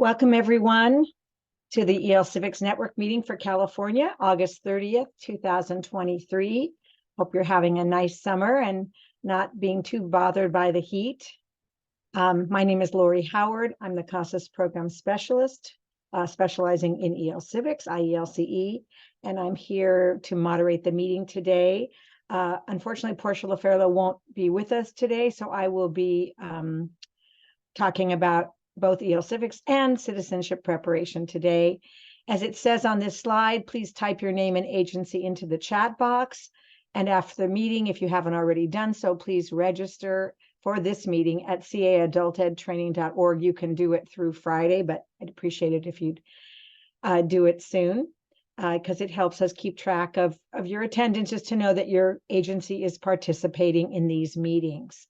Welcome everyone to the ELCivics Network meeting for California, August 30th, 2023. Hope you're having a nice summer and not being too bothered by the heat. My name is Lori Howard. I'm the COAAP Program Specialist, specializing in ELCivics, IELCE, and I'm here to moderate the meeting today. Unfortunately, Portia LaFerlo won't be with us today, so I will be talking about both ELCivics and citizenship preparation today. As it says on this slide, please type your name and agency into the chat box. And after the meeting, if you haven't already done so, please register for this meeting at caadultedtraining.org. You can do it through Friday, but I'd appreciate it if you'd do it soon, because it helps us keep track of your attendance, just to know that your agency is participating in these meetings.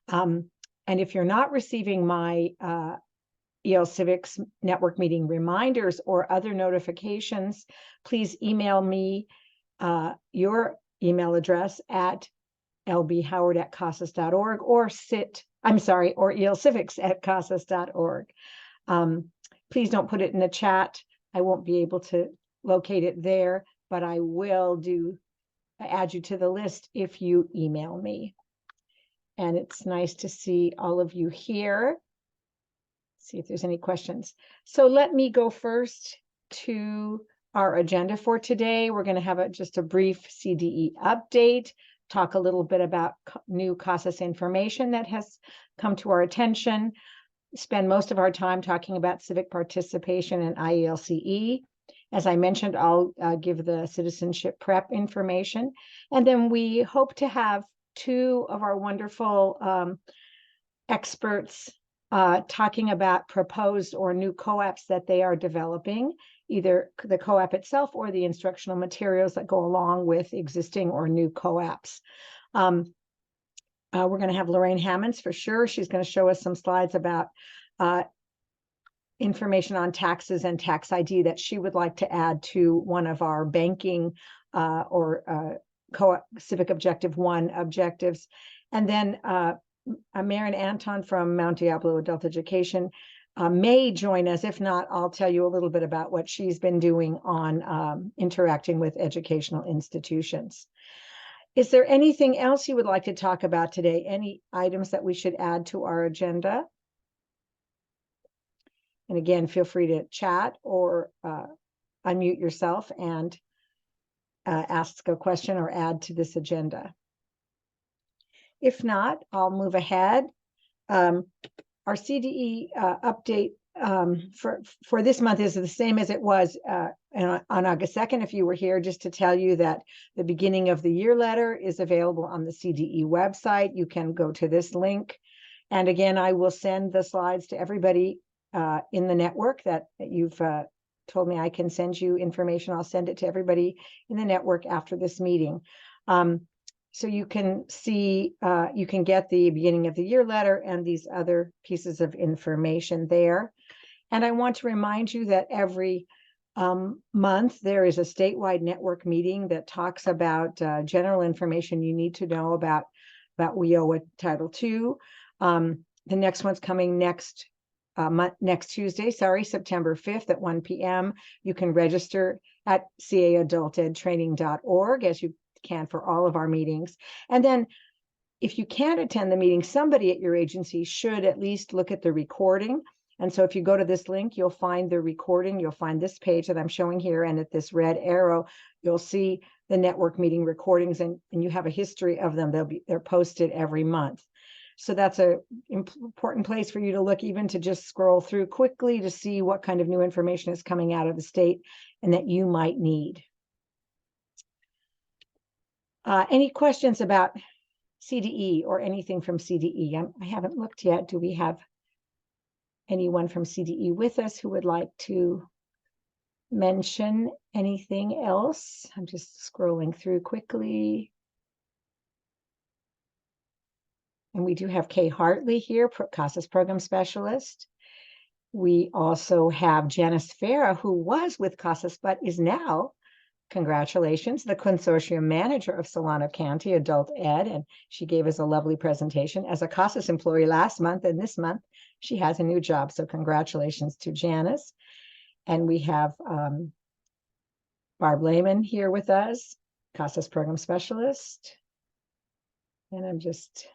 And if you're not receiving my ELCivics network meeting reminders or other notifications, please email me your email address at lbhoward@caasas.org or ELCivics@caasas.org. Please don't put it in the chat. I won't be able to locate it there, but I will add you to the list if you email me. And it's nice to see all of you here. See if there's any questions. So let me go first to our agenda for today. We're going to have just a brief CDE update, talk a little bit about new COAAP information that has come to our attention, spend most of our time talking about civic participation in IELCE. As I mentioned, I'll give the citizenship prep information. And then we hope to have two of our wonderful experts talking about proposed or new COAAPs that they are developing, either the COAAP itself or the instructional materials that go along with existing or new COAAPs. We're going to have Lorraine Hammonds for sure. She's going to show us some slides about information on taxes and tax ID that she would like to add to one of our banking or Civic Objective 1 objectives. And then Maren Anton from Mount Diablo Adult Education may join us. If not, I'll tell you a little bit about what she's been doing on interacting with educational institutions. Is there anything else you would like to talk about today? Any items that we should add to our agenda? And again, feel free to chat or unmute yourself and ask a question or add to this agenda. If not, I'll move ahead. Our CDE update for this month is the same as it was on August 2nd. If you were here, just to tell you that the beginning of the year letter is available on the CDE website. You can go to this link. And again, I will send the slides to everybody in the network that you've told me I can send you information. I'll send it to everybody in the network after this meeting. So you can see, you can get the beginning of the year letter and these other pieces of information there. And I want to remind you that every month there is a statewide network meeting that talks about general information you need to know about WIOA Title II. The next one's coming next Tuesday, September 5th at 1 p.m. You can register at caadultedtraining.org as you can for all of our meetings. And then if you can't attend the meeting, somebody at your agency should at least look at the recording. And so if you go to this link, you'll find the recording. You'll find this page that I'm showing here, and at this red arrow, you'll see the network meeting recordings, and you have a history of them. They're posted every month. So that's an important place for you to look, even to just scroll through quickly to see what kind of new information is coming out of the state and that you might need. Any questions about CDE or anything from CDE? I haven't looked yet. Do we have anyone from CDE with us who would like to mention anything else? I'm just scrolling through quickly. And we do have Kay Hartley here, COAAP Program Specialist. We also have Janice Farah, who was with COAAP but is now Congratulations, the consortium manager of Solano County Adult Ed, and she gave us a lovely presentation as a CASAS employee last month, and this month she has a new job. So congratulations to Janice. And we have Barb Lehman here with us, CASAS program specialist. And I'm just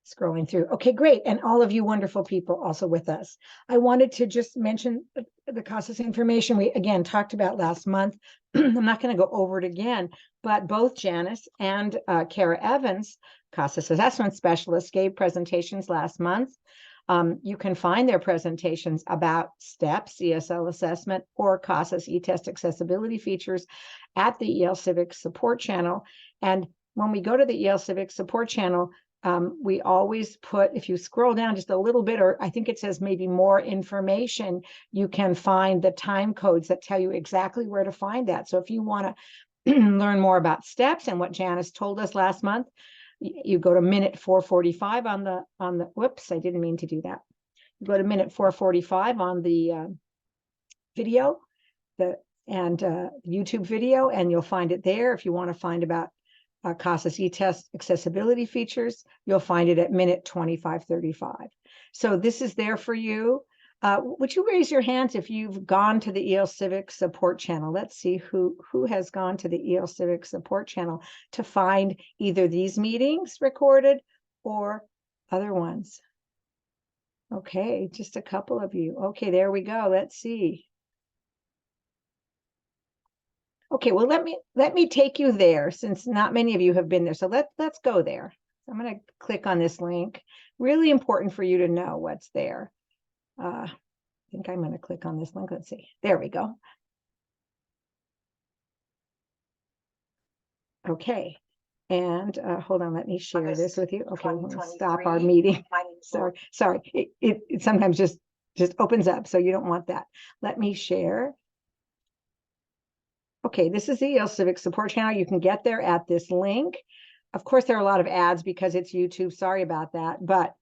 scrolling through. Okay, great. And all of you wonderful people also with us. I wanted to just mention the CASAS information we, again, talked about last month. I'm not going to go over it again, but both Janice and Kara Evans, CASAS assessment specialists, gave presentations last month. You can find their presentations about STEPS, ESL assessment, or CASAS e-test accessibility features at the ELCivics support channel. And when we go to the ELCivics support channel, we always put, if you scroll down just a little bit, or I think it says maybe more information, you can find the time codes that tell you exactly where to find that. So if you want to learn more about STEPS and what Janice told us last month, you go to minute 445 on the, whoops, I didn't mean to do that. You go to minute 445 on the video, YouTube video, and you'll find it there. If you want to find about CASAS e-test accessibility features, you'll find it at minute 2535. So this is there for you. Would you raise your hands if you've gone to the ELCivics support channel? Let's see who has gone to the ELCivics support channel to find either these meetings recorded or other ones. Okay, just a couple of you. Okay, there we go. Let's see. Okay, well, let me take you there since not many of you have been there. So let's go there. So I'm going to click on this link. Really important for you to know what's there. I think I'm going to click on this link. Let's see. There we go. Okay. And hold on, let me share this with you. Okay, we're going to stop our meeting. Sorry. It sometimes just opens up, so you don't want that. Let me share. Okay, this is the ELCivics support channel. You can get there at this link. Of course, there are a lot of ads because it's YouTube. Sorry about that. But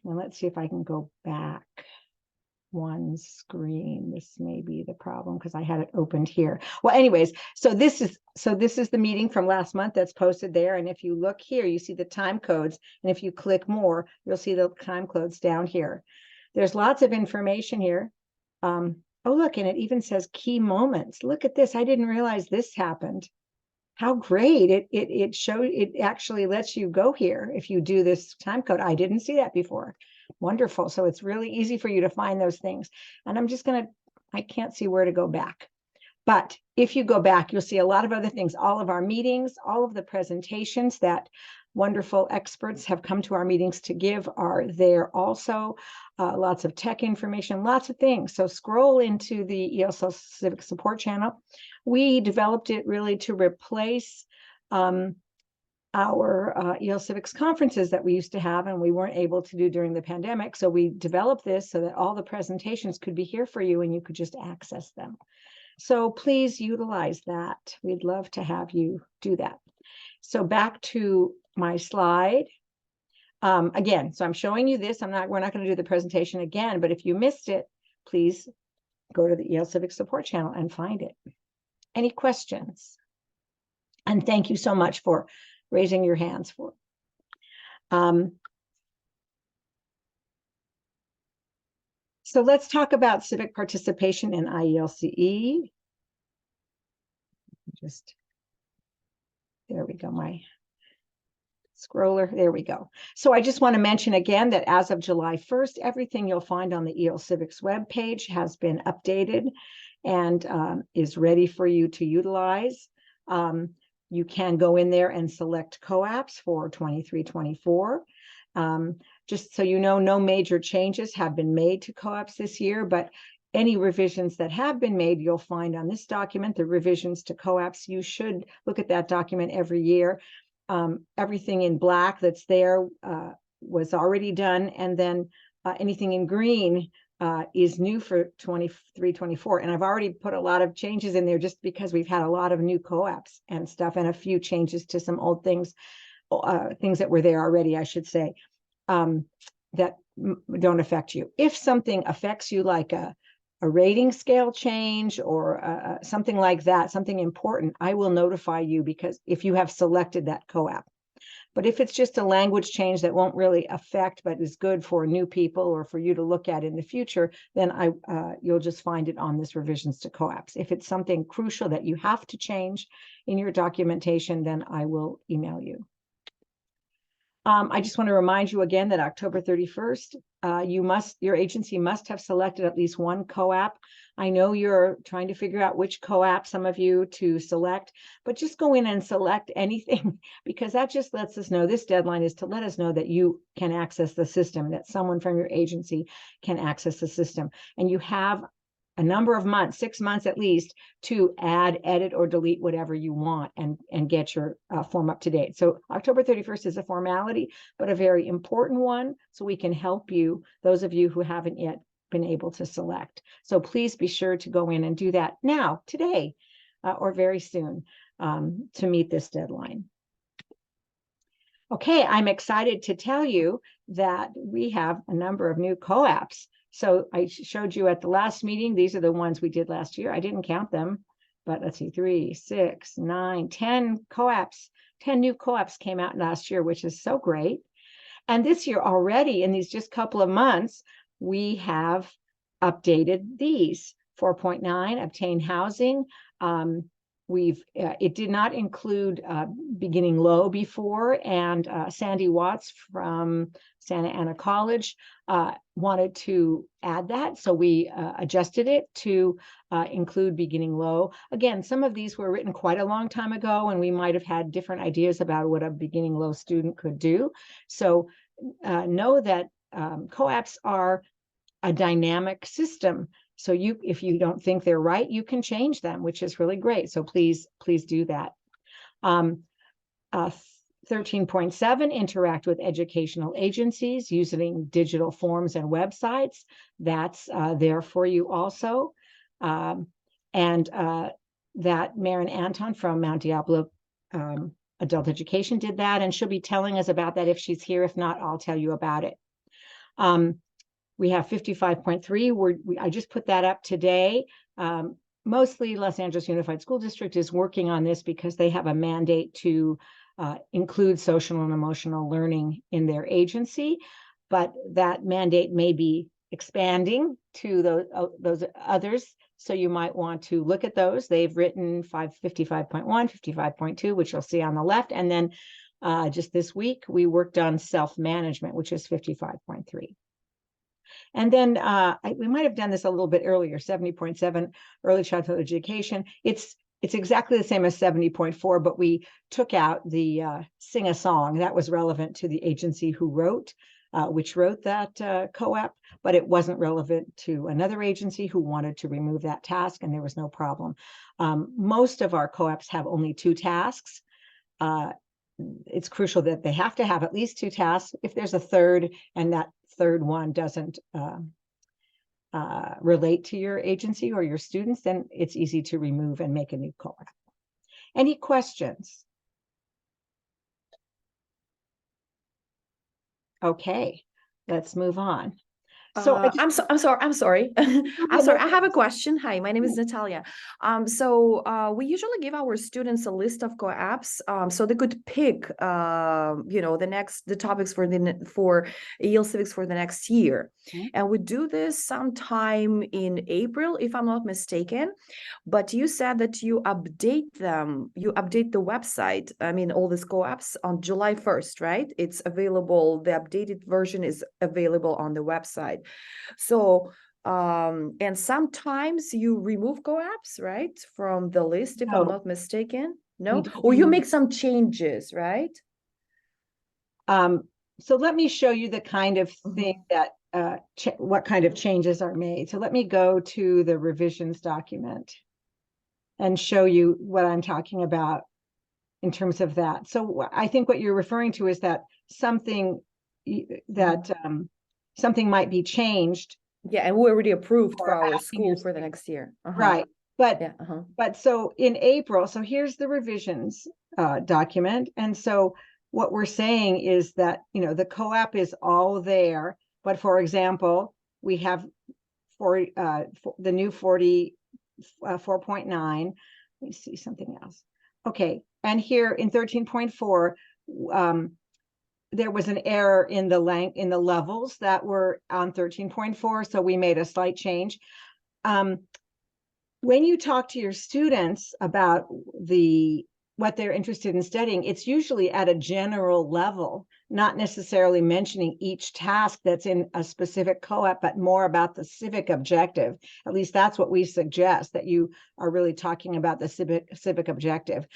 let's see if I can go back one screen. This may be the problem because I had it opened here. Well, anyways, so this is the meeting from last month that's posted there. And if you look here, you see the time codes. And if you click more, you'll see the time codes down here. There's lots of information here. Oh, look, and it even says key moments. Look at this. I didn't realize this happened. How great. It actually lets you go here if you do this time code. I didn't see that before. Wonderful. So it's really easy for you to find those things. And I can't see where to go back. But if you go back, you'll see a lot of other things. All of our meetings, all of the presentations that wonderful experts have come to our meetings to give are there also. Lots of tech information, lots of things. So scroll into the ELCivics support channel. We developed it really to replace our ELCivics conferences that we used to have and we weren't able to do during the pandemic. So we developed this so that all the presentations could be here for you and you could just access them. So please utilize that. We'd love to have you do that. So back to my slide. Again, so I'm showing you this. We're not going to do the presentation again, but if you missed it, please go to the ELCivics support channel and find it. Any questions? And thank you so much for raising your hands for. So let's talk about civic participation in IELCE. There we go, my scroller, there we go. So I just want to mention again that as of July 1st, everything you'll find on the ELCivics webpage has been updated and is ready for you to utilize. You can go in there and select COAAPs for 23-24. Just so you know, no major changes have been made to COAAPs this year, but any revisions that have been made, you'll find on this document, the revisions to COAAPs. You should look at that document every year. Everything in black that's there was already done, and then anything in green is new for 23-24. And I've already put a lot of changes in there just because we've had a lot of new COAAPs and stuff, and a few changes to some old things, things that were there already, I should say, that don't affect you. If something affects you, like a rating scale change or something like that, something important, I will notify you, because if you have selected that COAAP. But if it's just a language change that won't really affect, but is good for new people or for you to look at in the future, then you'll just find it on this revisions to COAAPs. If it's something crucial that you have to change in your documentation, then I will email you. I just want to remind you again that October 31st, your agency must have selected at least one COAAP. I know you're trying to figure out which COAAP, some of you, to select, but just go in and select anything, because that just lets us know, this deadline is to let us know that you can access the system, that someone from your agency can access the system. And you have a number of months, 6 months at least, to add, edit, or delete whatever you want and get your form up to date. So October 31st is a formality, but a very important one, so we can help you, those of you who haven't yet been able to select. So please be sure to go in and do that now, today, or very soon, to meet this deadline. Okay, I'm excited to tell you that we have a number of new COAAPs. So I showed you at the last meeting, these are the ones we did last year. I didn't count them, but let's see, 3, 6, 9, 10 COAAPs, 10 new COAAPs came out last year, which is so great. And this year already, in these just couple of months, we have updated these. 4.9, obtain housing. It did not include beginning low before, and Sandy Watts from Santa Ana College wanted to add that, so we adjusted it to include beginning low. Again, some of these were written quite a long time ago, and we might have had different ideas about what a beginning low student could do. So know that COAAPs are a dynamic system. So if you don't think they're right, you can change them, which is really great. So please do that. 13.7, interact with educational agencies using digital forms and websites. That's there for you also. That Maren Anton from Mount Diablo Adult Education did that, and she'll be telling us about that if she's here. If not, I'll tell you about it. We have 55.3. I just put that up today. Mostly Los Angeles Unified School District is working on this because they have a mandate to include social and emotional learning in their agency, but that mandate may be expanding to those others. So you might want to look at those. They've written 55.1, 55.2, which you'll see on the left. And then just this week, we worked on self-management, which is 55.3. And then we might have done this a little bit earlier, 70.7, early childhood education. It's exactly the same as 70.4, but we took out the sing a song. That was relevant to the agency which wrote that COAAP, but it wasn't relevant to another agency who wanted to remove that task, and there was no problem. Most of our COAAPs have only 2 tasks. It's crucial that they have to have at least 2 tasks. If there's a third and that third one doesn't relate to your agency or your students, then it's easy to remove and make a new COAAP. Any questions? Okay, let's move on. So I'm sorry. I'm sorry. I have a question. Hi, my name is Natalia. We usually give our students a list of COAAPs, so they could pick, the topics for ELCivics for the next year. Mm-hmm. And we do this sometime in April, if I'm not mistaken. But you said that you update them. You update the website. I mean, all these COAAPs on July 1st, right? It's available. The updated version is available on the website. So, and sometimes you remove COAAPs, right, from the list, if I'm not mistaken. No, or you make some changes, right? So let me show you the kind of thing that what kind of changes are made. So let me go to the revisions document and show you what I'm talking about in terms of that. So I think what you're referring to is that something might be changed. Yeah, and we already approved for our school for the next year. Right. But so in April, so here's the revisions document. And so what we're saying is that, the COAAP is all there. But for example, we have the new 4.9. Let me see something else. Okay, and here in 13.4, there was an error in the levels that were on 13.4, so we made a slight change. When you talk to your students about what they're interested in studying, it's usually at a general level, not necessarily mentioning each task that's in a specific COAAP, but more about the civic objective. At least that's what we suggest, that you are really talking about the civic objective.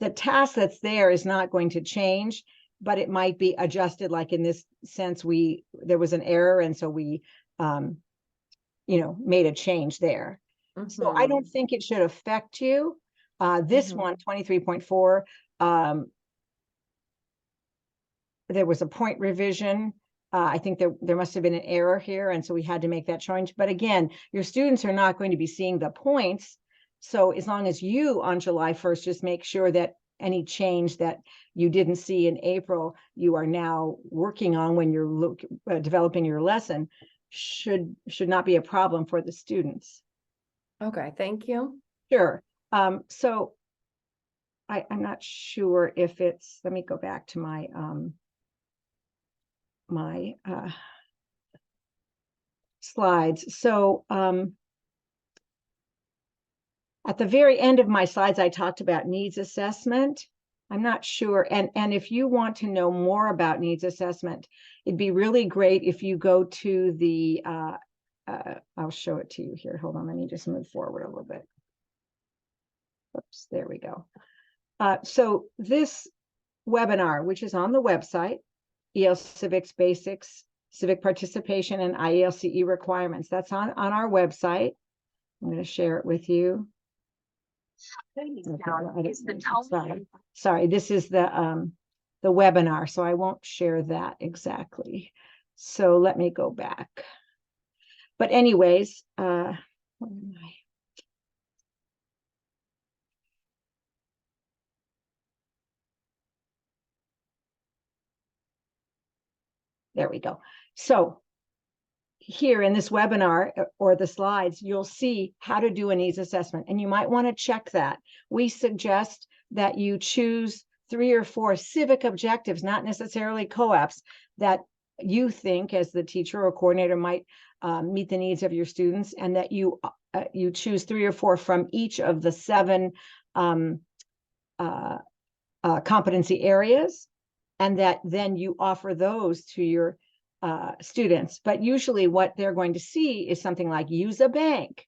The task that's there is not going to change, but it might be adjusted. Like in this sense, there was an error, and so we made a change there. So I don't think it should affect you. This one, 23.4, there was a point revision. I think there must have been an error here, and so we had to make that change. But again, your students are not going to be seeing the points. So as long as you, on July 1st, just make sure that any change that you didn't see in April, you are now working on when you're developing your lesson, should not be a problem for the students. Okay, thank you. Sure. So I'm not sure if it's, let me go back to my slides. So at the very end of my slides, I talked about needs assessment. I'm not sure. And if you want to know more about needs assessment, it'd be really great if you go to the, I'll show it to you here. Hold on, let me just move forward a little bit. Oops, there we go. So this webinar, which is on the website, ELCivics Basics, Civic Participation, and IELCE Requirements, that's on our website. I'm going to share it with you. Sorry, this is the webinar, so I won't share that exactly. So let me go back. But anyways, where am I? There we go. So here in this webinar or the slides, you'll see how to do a needs assessment, and you might want to check that. We suggest that you choose 3 or 4 civic objectives, not necessarily COAAPs, that you think as the teacher or coordinator might meet the needs of your students, and that you choose 3 or 4 from each of the 7 competency areas, and that then you offer those to your students. But usually what they're going to see is something like use a bank,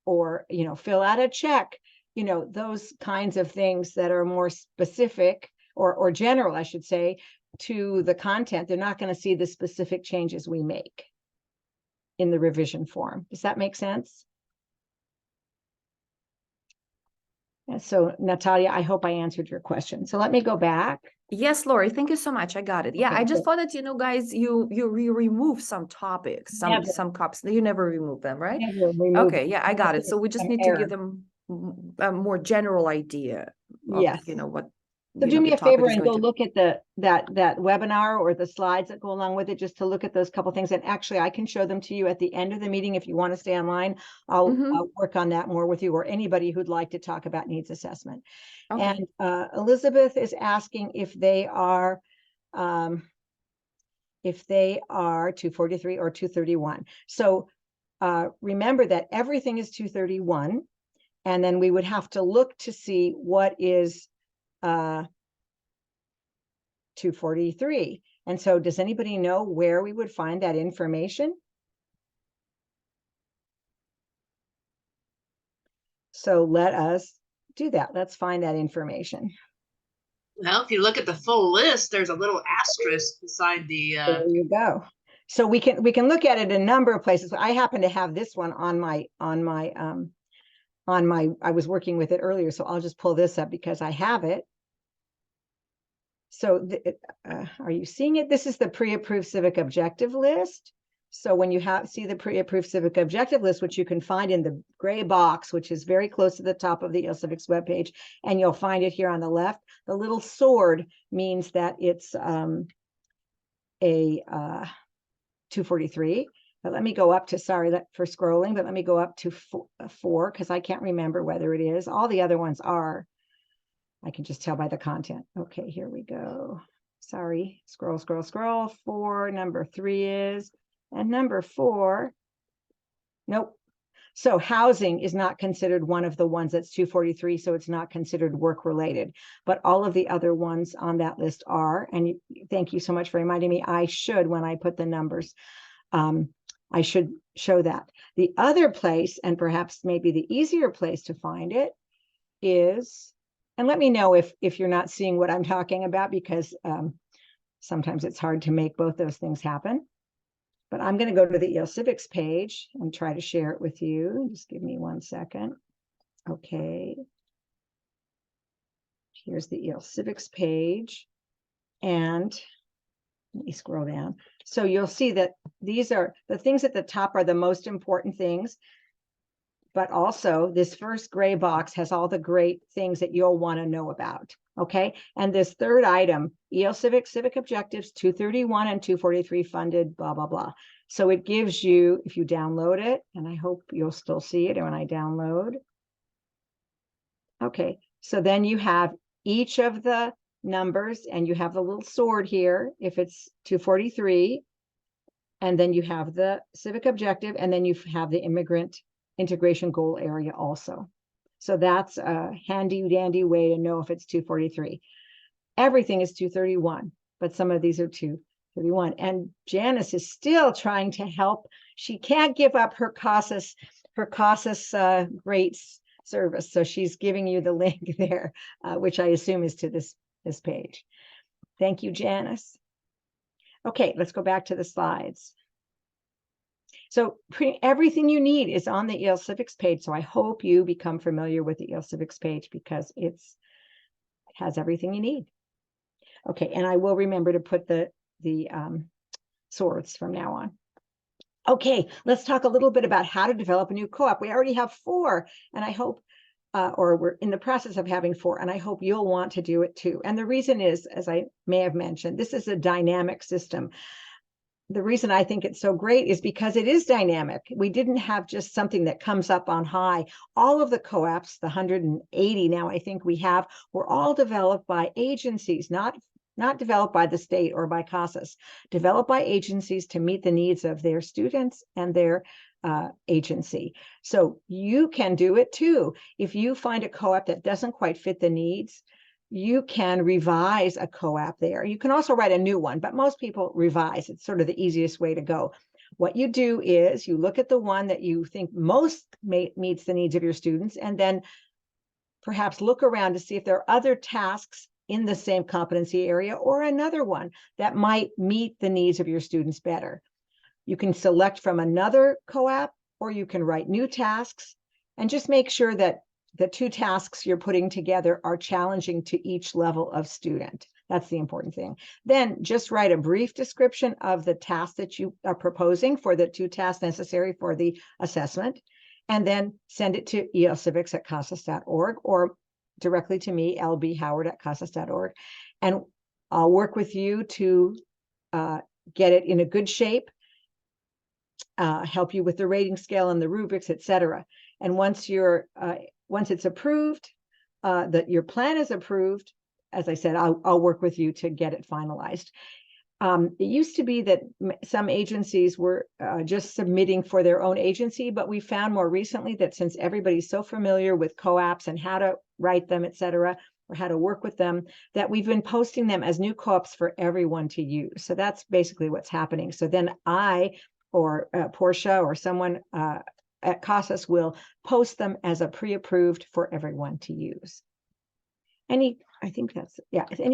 or fill out a check, those kinds of things that are more specific or general, I should say, to the content. They're not going to see the specific changes we make in the revision form. Does that make sense? And so, Natalia, I hope I answered your question. So let me go back. Yes, Lori, thank you so much. I got it. Yeah, Okay, I just thought that, guys, you remove some topics, some cops. You never remove them, right? Okay, yeah, I got it. So we just need to give them a more general idea of, yes, what. So do me a favor and go look at that webinar or the slides that go along with it, just to look at those couple things. And actually, I can show them to you at the end of the meeting if you want to stay online. I'll work on that more with you, or anybody who'd like to talk about needs assessment. Okay. And Elizabeth is asking if they are 243 or 231. So remember that everything is 231, and then we would have to look to see what is 243. And so does anybody know where we would find that information? So let us do that. Let's find that information. Well, if you look at the full list, there's a little asterisk beside the there you go. So we can look at it in a number of places. I happen to have this one on my I was working with it earlier, so I'll just pull this up because I have it. So are you seeing it? This is the pre-approved civic objective list. So when you see the pre-approved civic objective list, which you can find in the gray box, which is very close to the top of the ELCivics webpage, and you'll find it here on the left, the little sword means that it's a 243. But let me go up to, sorry for scrolling, but let me go up to 4 because I can't remember whether it is. All the other ones are. I can just tell by the content. Okay, here we go. Sorry, scroll, scroll, scroll. 4, number 3 is, and number 4, nope. So housing is not considered one of the ones that's 243, so it's not considered work related. But all of the other ones on that list are, and thank you so much for reminding me. I should, when I put the numbers, I should show that. The other place, and perhaps maybe the easier place to find it is, and let me know if you're not seeing what I'm talking about, because sometimes it's hard to make both those things happen. But I'm going to go to the ELCivics page and try to share it with you. Just give me 1 second. Okay. Here's the ELCivics page. And let me scroll down. So you'll see that these are the things at the top are the most important things. But also this first gray box has all the great things that you'll want to know about. Okay. And this third item, ELCivics, Civic Objectives, 231 and 243 funded, blah, blah, blah. So it gives you, if you download it, and I hope you'll still see it when I download. Okay. So then you have each of the numbers and you have the little sword here, if it's 243, and then you have the Civic Objective, and then you have the immigrant integration goal area also. So that's a handy dandy way to know if it's 243. Everything is 231, but some of these are 231. And Janice is still trying to help. She can't give up her CASAS great service. So she's giving you the link there, which I assume is to this page. Thank you, Janice. Okay, let's go back to the slides. So everything you need is on the ELCivics page. So I hope you become familiar with the ELCivics page because it has everything you need. Okay, and I will remember to put the swords from now on. Okay, let's talk a little bit about how to develop a new co-op. We already have 4, and I hope, or we're in the process of having 4, and I hope you'll want to do it too. And the reason is, as I may have mentioned, this is a dynamic system. The reason I think it's so great is because it is dynamic. We didn't have just something that comes up on high. All of the COAAPs, the 180 now I think we have, were all developed by agencies, not developed by the state or by CASAS, developed by agencies to meet the needs of their students and their agency. So you can do it too. If you find a COAAP that doesn't quite fit the needs, you can revise a COAAP there. You can also write a new one, but most people revise. It's sort of the easiest way to go. What you do is you look at the one that you think most meets the needs of your students, and then perhaps look around to see if there are other tasks in the same competency area or another one that might meet the needs of your students better. You can select from another COAAP, or you can write new tasks, and just make sure that the 2 tasks you're putting together are challenging to each level of student. That's the important thing. Then just write a brief description of the task that you are proposing for the 2 tasks necessary for the assessment, and then send it to elcivics@casas.org or directly to me, lbhoward@casas.org. And I'll work with you to get it in a good shape, help you with the rating scale and the rubrics, etc. And once it's approved, that your plan is approved, as I said, I'll work with you to get it finalized. It used to be that some agencies were just submitting for their own agency, but we found more recently that since everybody's so familiar with COAAPs and how to write them, etc., or how to work with them, that we've been posting them as new COAAPs for everyone to use. So that's basically what's happening. So then I or Portia or someone at CASAS will post them as a pre-approved for everyone to use. Any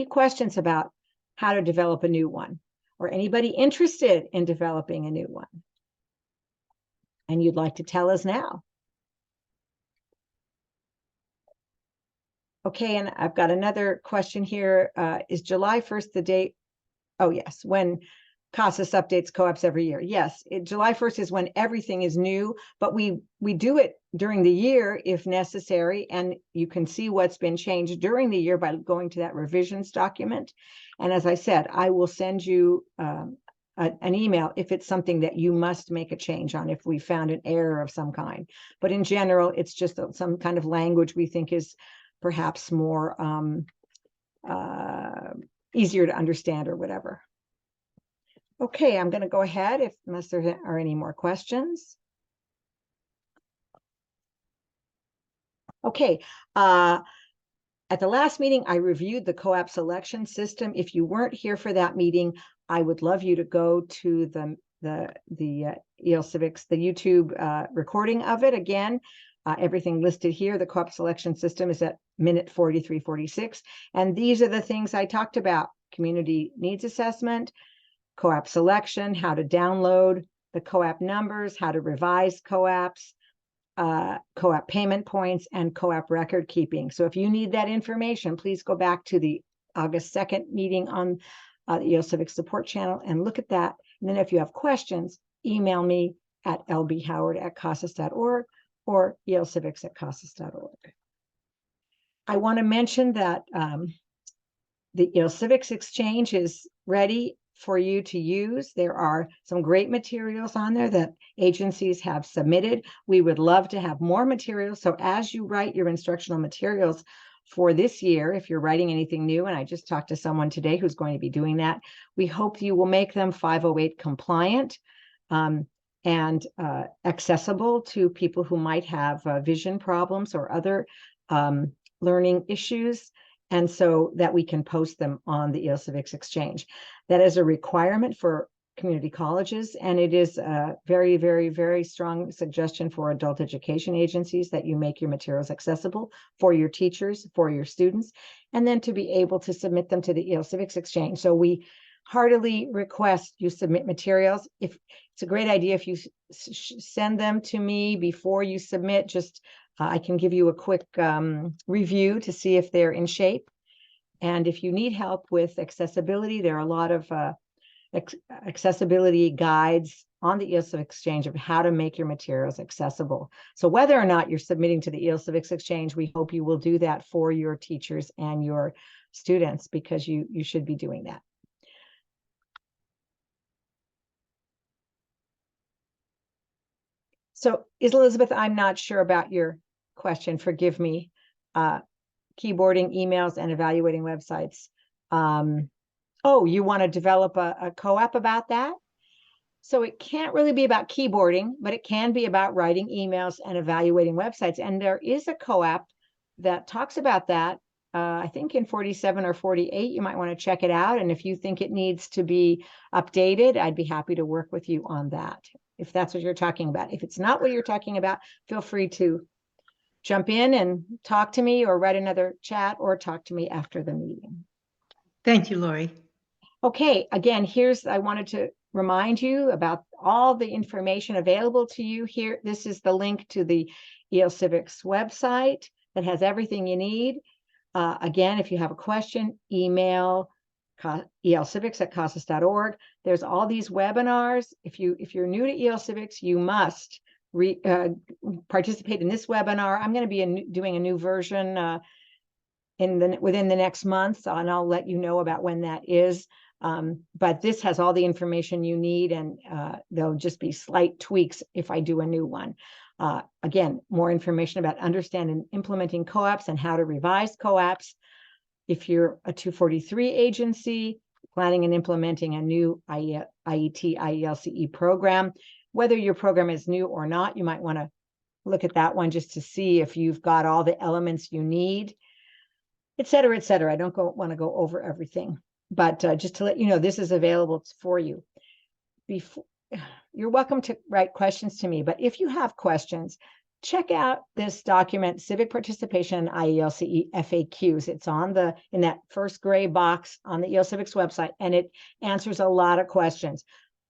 questions about how to develop a new one, or anybody interested in developing a new one and you'd like to tell us now? Okay, and I've got another question here. Is July 1st the date? Oh yes, when CASAS updates COAAPs every year. Yes, July 1st is when everything is new, but we do it during the year if necessary, and you can see what's been changed during the year by going to that revisions document. And as I said, I will send you an email if it's something that you must make a change on, if we found an error of some kind. But in general, it's just some kind of language we think is perhaps more easier to understand or whatever. Okay, I'm going to go ahead unless there are any more questions. Okay, at the last meeting, I reviewed the COAAP selection system. If you weren't here for that meeting, I would love you to go to the ELCivics, the YouTube recording of it. Again, everything listed here. The COAAP selection system is at minute 43:46. And these are the things I talked about: community needs assessment, COAAP selection, how to download the COAAP numbers, how to revise COAAPs, COAAP payment points, and COAAP record keeping. So if you need that information, please go back to the August 2nd meeting on the ELCivics support channel and look at that. And then if you have questions, email me at lbhoward@casas.org or ELCivics@casas.org. I want to mention that the ELCivics Exchange is ready for you to use. There are some great materials on there that agencies have submitted. We would love to have more materials. So as you write your instructional materials for this year, if you're writing anything new, and I just talked to someone today who's going to be doing that, we hope you will make them 508 compliant and accessible to people who might have vision problems or other learning issues, and so that we can post them on the ELCivics Exchange. That is a requirement for community colleges, and it is a very, very, very strong suggestion for adult education agencies that you make your materials accessible for your teachers, for your students, and then to be able to submit them to the ELCivics Exchange. So we heartily request you submit materials. If it's a great idea if you send them to me before you submit, just I can give you a quick review to see if they're in shape. And if you need help with accessibility, there are a lot of accessibility guides on the ELCivics Exchange of how to make your materials accessible. So whether or not you're submitting to the ELCivics Exchange, we hope you will do that for your teachers and your students, because you should be doing that. So Elizabeth, I'm not sure about your question. Forgive me. Keyboarding, emails, and evaluating websites. Oh, you want to develop a COAAP about that? So it can't really be about keyboarding, but it can be about writing emails and evaluating websites. And there is a COAAP that talks about that. I think in 47 or 48, you might want to check it out. And if you think it needs to be updated, I'd be happy to work with you on that, if that's what you're talking about. If it's not what you're talking about, feel free to jump in and talk to me, or write another chat, or talk to me after the meeting. Thank you, Lori. Okay, again, I wanted to remind you about all the information available to you here. This is the link to the ELCivics website that has everything you need. Again, if you have a question, email ELCivics@casas.org. There's all these webinars. If you're new to ELCivics, you must participate in this webinar. I'm going to be doing a new version within the next month, and I'll let you know about when that is. But this has all the information you need, and there'll just be slight tweaks if I do a new one. Again, more information about understanding and implementing COAAPs and how to revise COAAPs. If you're a 243 agency planning and implementing a new IET, IELCE program, whether your program is new or not, you might want to look at that one just to see if you've got all the elements you need, et cetera, et cetera. I don't want to go over everything, but just to let you know, this is available for you. You're welcome to write questions to me, but if you have questions, check out this document, Civic Participation and IELCE FAQs. It's in that first gray box on the ELCivics website, and it answers a lot of questions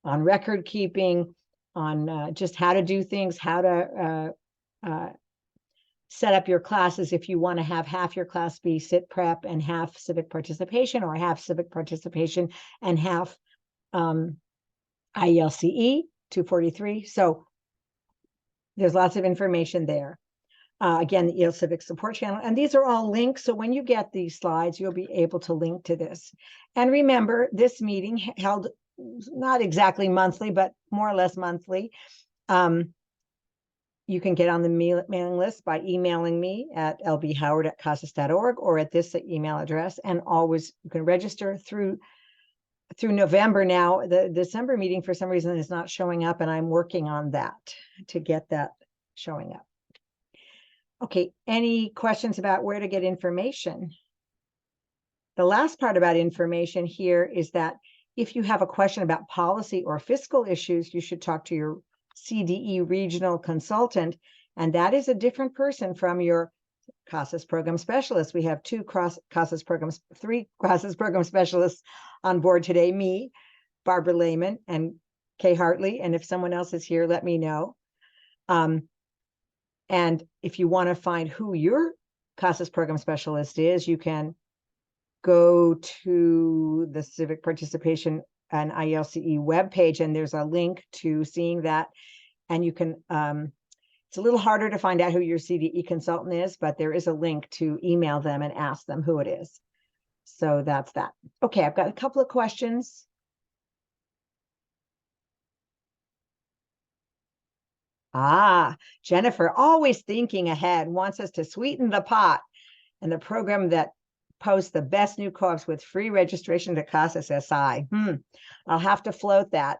on record keeping, on just how to do things, how to set up your classes if you want to have half your class be sit prep and half civic participation, or half civic participation and half IELCE 243. So there's lots of information there. Again, the ELCivics support channel, and these are all links. So when you get these slides, you'll be able to link to this. And remember, this meeting not exactly monthly, but more or less monthly. You can get on the mailing list by emailing me at lbhoward@casas.org or at this email address. And always you can register through November now. The December meeting for some reason is not showing up, and I'm working on that to get that showing up. Okay, any questions about where to get information? The last part about information here is that if you have a question about policy or fiscal issues, you should talk to your CDE regional consultant, and that is a different person from your CASAS program specialist. We have three CASAS program specialists on board today, me, Barbara Lehman, and Kay Hartley. And if someone else is here, let me know. And if you want to find who your CASAS program specialist is, you can go to the Civic Participation and IELCE webpage, and there's a link to seeing that. And you can, it's a little harder to find out who your CDE consultant is, but there is a link to email them and ask them who it is. So that's that. Okay, I've got a couple of questions. Jennifer, always thinking ahead, wants us to sweeten the pot, and the program that posts the best new co-ops with free registration to CASAS SI. I'll have to float that,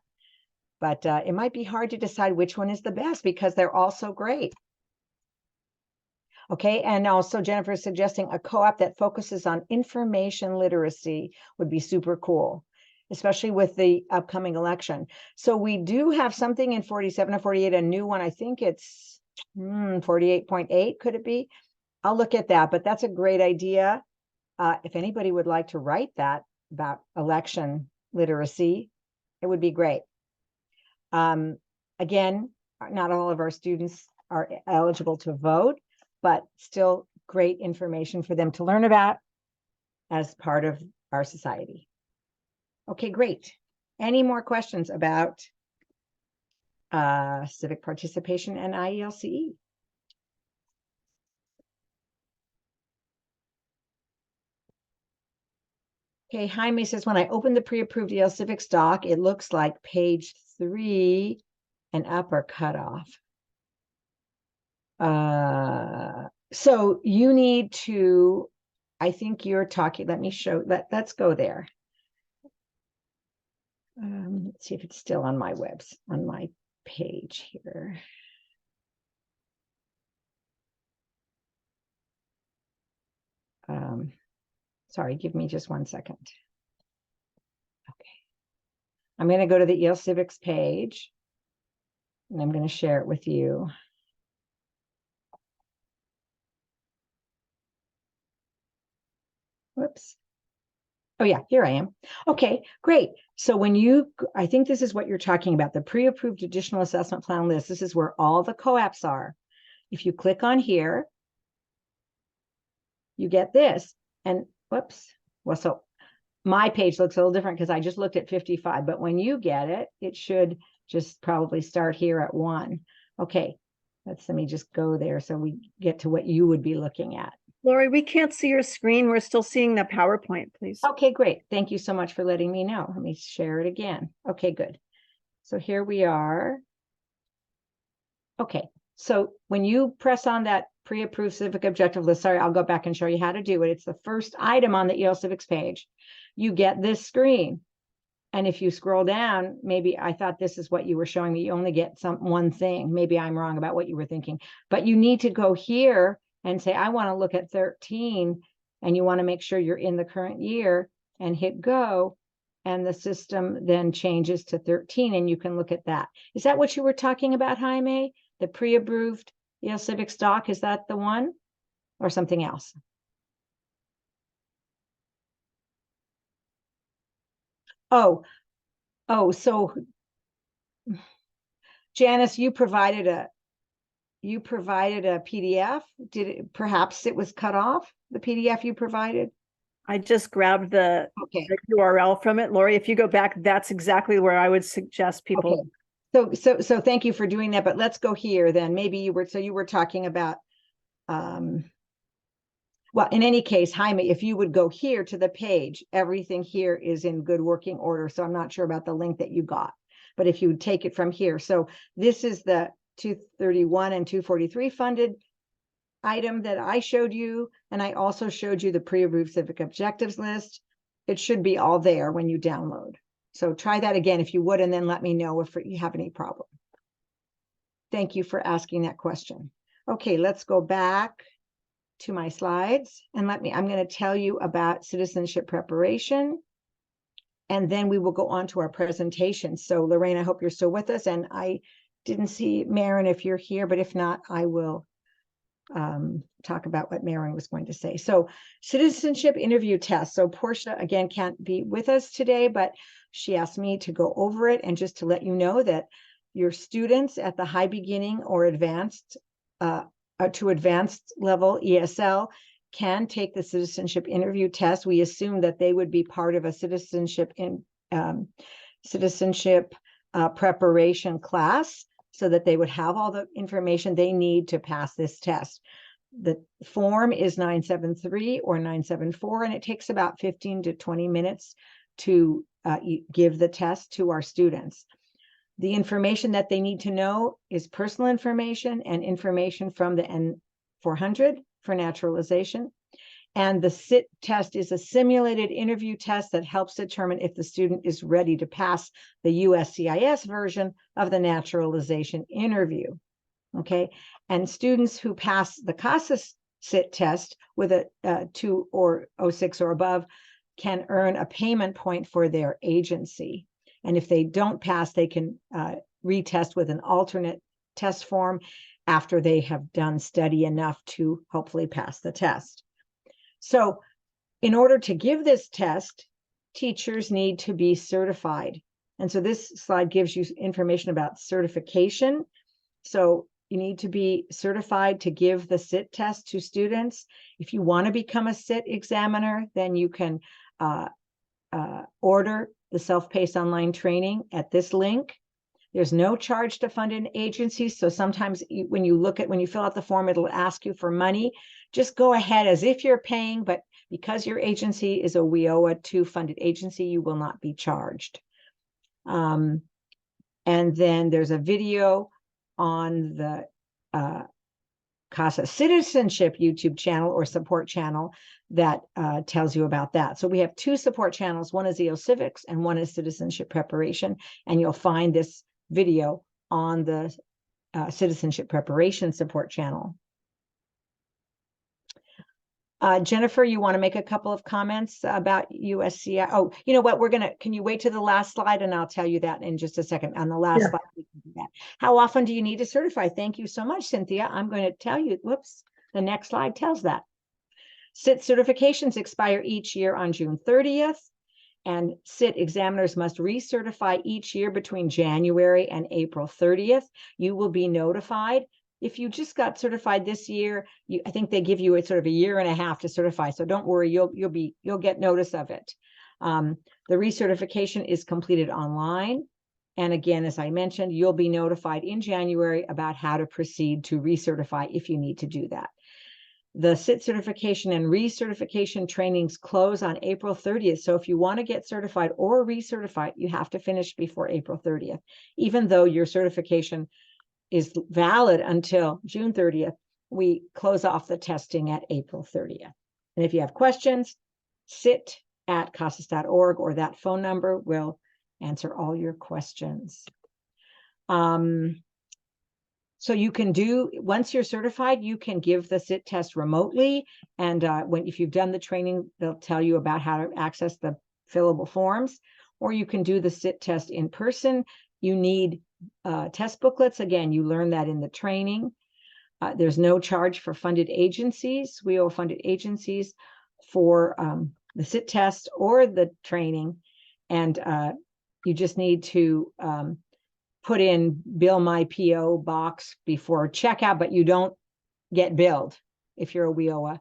but it might be hard to decide which one is the best because they're all so great. Okay, and also Jennifer is suggesting a co-op that focuses on information literacy would be super cool, especially with the upcoming election. So we do have something in 47 or 48, a new one. I think it's 48.8, could it be? I'll look at that, but that's a great idea. If anybody would like to write that about election literacy, it would be great. Again, not all of our students are eligible to vote, but still great information for them to learn about as part of our society. Okay, great. Any more questions about civic participation and IELCE? Okay, Jaime says, when I open the pre-approved ELCivics doc, it looks like page 3 and up are cut off. So you need to, I think you're talking, let me show, let's go there. Let's see if it's still on my on my page here. Sorry, give me just 1 second. Okay. I'm going to go to the ELCivics page, and I'm going to share it with you. Whoops. Oh yeah, here I am. Okay, great. So when you, I think this is what you're talking about, the pre-approved additional assessment plan list. This is where all the COAAPs are. If you click on here, you get this. And whoops. Well, so my page looks a little different because I just looked at 55, but when you get it, it should just probably start here at 1. Okay, let me just go there so we get to what you would be looking at. Lori, we can't see your screen. We're still seeing the PowerPoint, please. Okay, great. Thank you so much for letting me know. Let me share it again. Okay, good. So here we are. Okay, so when you press on that pre-approved civic objective list, sorry, I'll go back and show you how to do it. It's the first item on the ELCivics page. You get this screen. And if you scroll down, maybe I thought this is what you were showing me. You only get one thing. Maybe I'm wrong about what you were thinking. But you need to go here and say, I want to look at 13, and you want to make sure you're in the current year and hit go. And the system then changes to 13, and you can look at that. Is that what you were talking about, Jaime? The pre-approved ELCivics doc, is that the one or something else? Oh, so Janice, you provided a PDF. Perhaps it was cut off, the PDF you provided? I just grabbed the URL from it. Lori, if you go back, that's exactly where I would suggest people. Okay. So thank you for doing that, but let's go here then. Maybe you were talking about Well, in any case, Jaime, if you would go here to the page, everything here is in good working order. So I'm not sure about the link that you got, but if you would take it from here. So this is the 231 and 243 funded item that I showed you. And I also showed you the pre-approved civic objectives list. It should be all there when you download. So try that again if you would, and then let me know if you have any problem. Thank you for asking that question. Okay, let's go back to my slides and I'm going to tell you about citizenship preparation. And then we will go on to our presentation. So Lorraine, I hope you're still with us. And I didn't see Maren if you're here, but if not, I will talk about what Maren was going to say. So citizenship interview test. So Portia, again, can't be with us today, but she asked me to go over it and just to let you know that your students at the high beginning or advanced to advanced level ESL can take the citizenship interview test. We assume that they would be part of a citizenship preparation class so that they would have all the information they need to pass this test. The form is 973 or 974, and it takes about 15 to 20 minutes to give the test to our students. The information that they need to know is personal information and information from the N400 for naturalization. And the SIT test is a simulated interview test that helps determine if the student is ready to pass the USCIS version of the naturalization interview. Okay, and students who pass the CASA SIT test with a 206 or above can earn a payment point for their agency. And if they don't pass, they can retest with an alternate test form after they have done study enough to hopefully pass the test. So in order to give this test, teachers need to be certified. And so this slide gives you information about certification. So you need to be certified to give the SIT test to students. If you want to become a SIT examiner, then you can order the self-paced online training at this link. There's no charge to funded agencies. So sometimes when you fill out the form, it'll ask you for money. Just go ahead as if you're paying, but because your agency is a WIOA 2 funded agency, you will not be charged. And then there's a video on the CASA Citizenship YouTube channel or support channel that tells you about that. So we have 2 support channels. One is ELCivics and one is Citizenship Preparation. And you'll find this video on the Citizenship Preparation support channel. Jennifer, you want to make a couple of comments about USCI? Oh, you know what? Can you wait to the last slide and I'll tell you that in just a second. On the last slide, we can do that. How often do you need to certify? Thank you so much, Cynthia. I'm going to tell you, whoops, the next slide tells that. SIT certifications expire each year on June 30th, and SIT examiners must recertify each year between January and April 30th. You will be notified. If you just got certified this year, I think they give you a sort of a year and a half to certify. So don't worry, you'll get notice of it. The recertification is completed online. And again, as I mentioned, you'll be notified in January about how to proceed to recertify if you need to do that. The SIT certification and recertification trainings close on April 30th. So if you want to get certified or recertified, you have to finish before April 30th, even though your certification is valid until June 30th, we close off the testing at April 30th. And if you have questions, sit@casas.org or that phone number will answer all your questions. So you can once you're certified, you can give the SIT test remotely. And if you've done the training, they'll tell you about how to access the fillable forms, or you can do the SIT test in person. You need test booklets. Again, you learn that in the training. There's no charge for funded agencies. We owe funded agencies for the SIT test or the training. And you just need to put in bill my PO box before checkout, but you don't get billed if you're a WIOA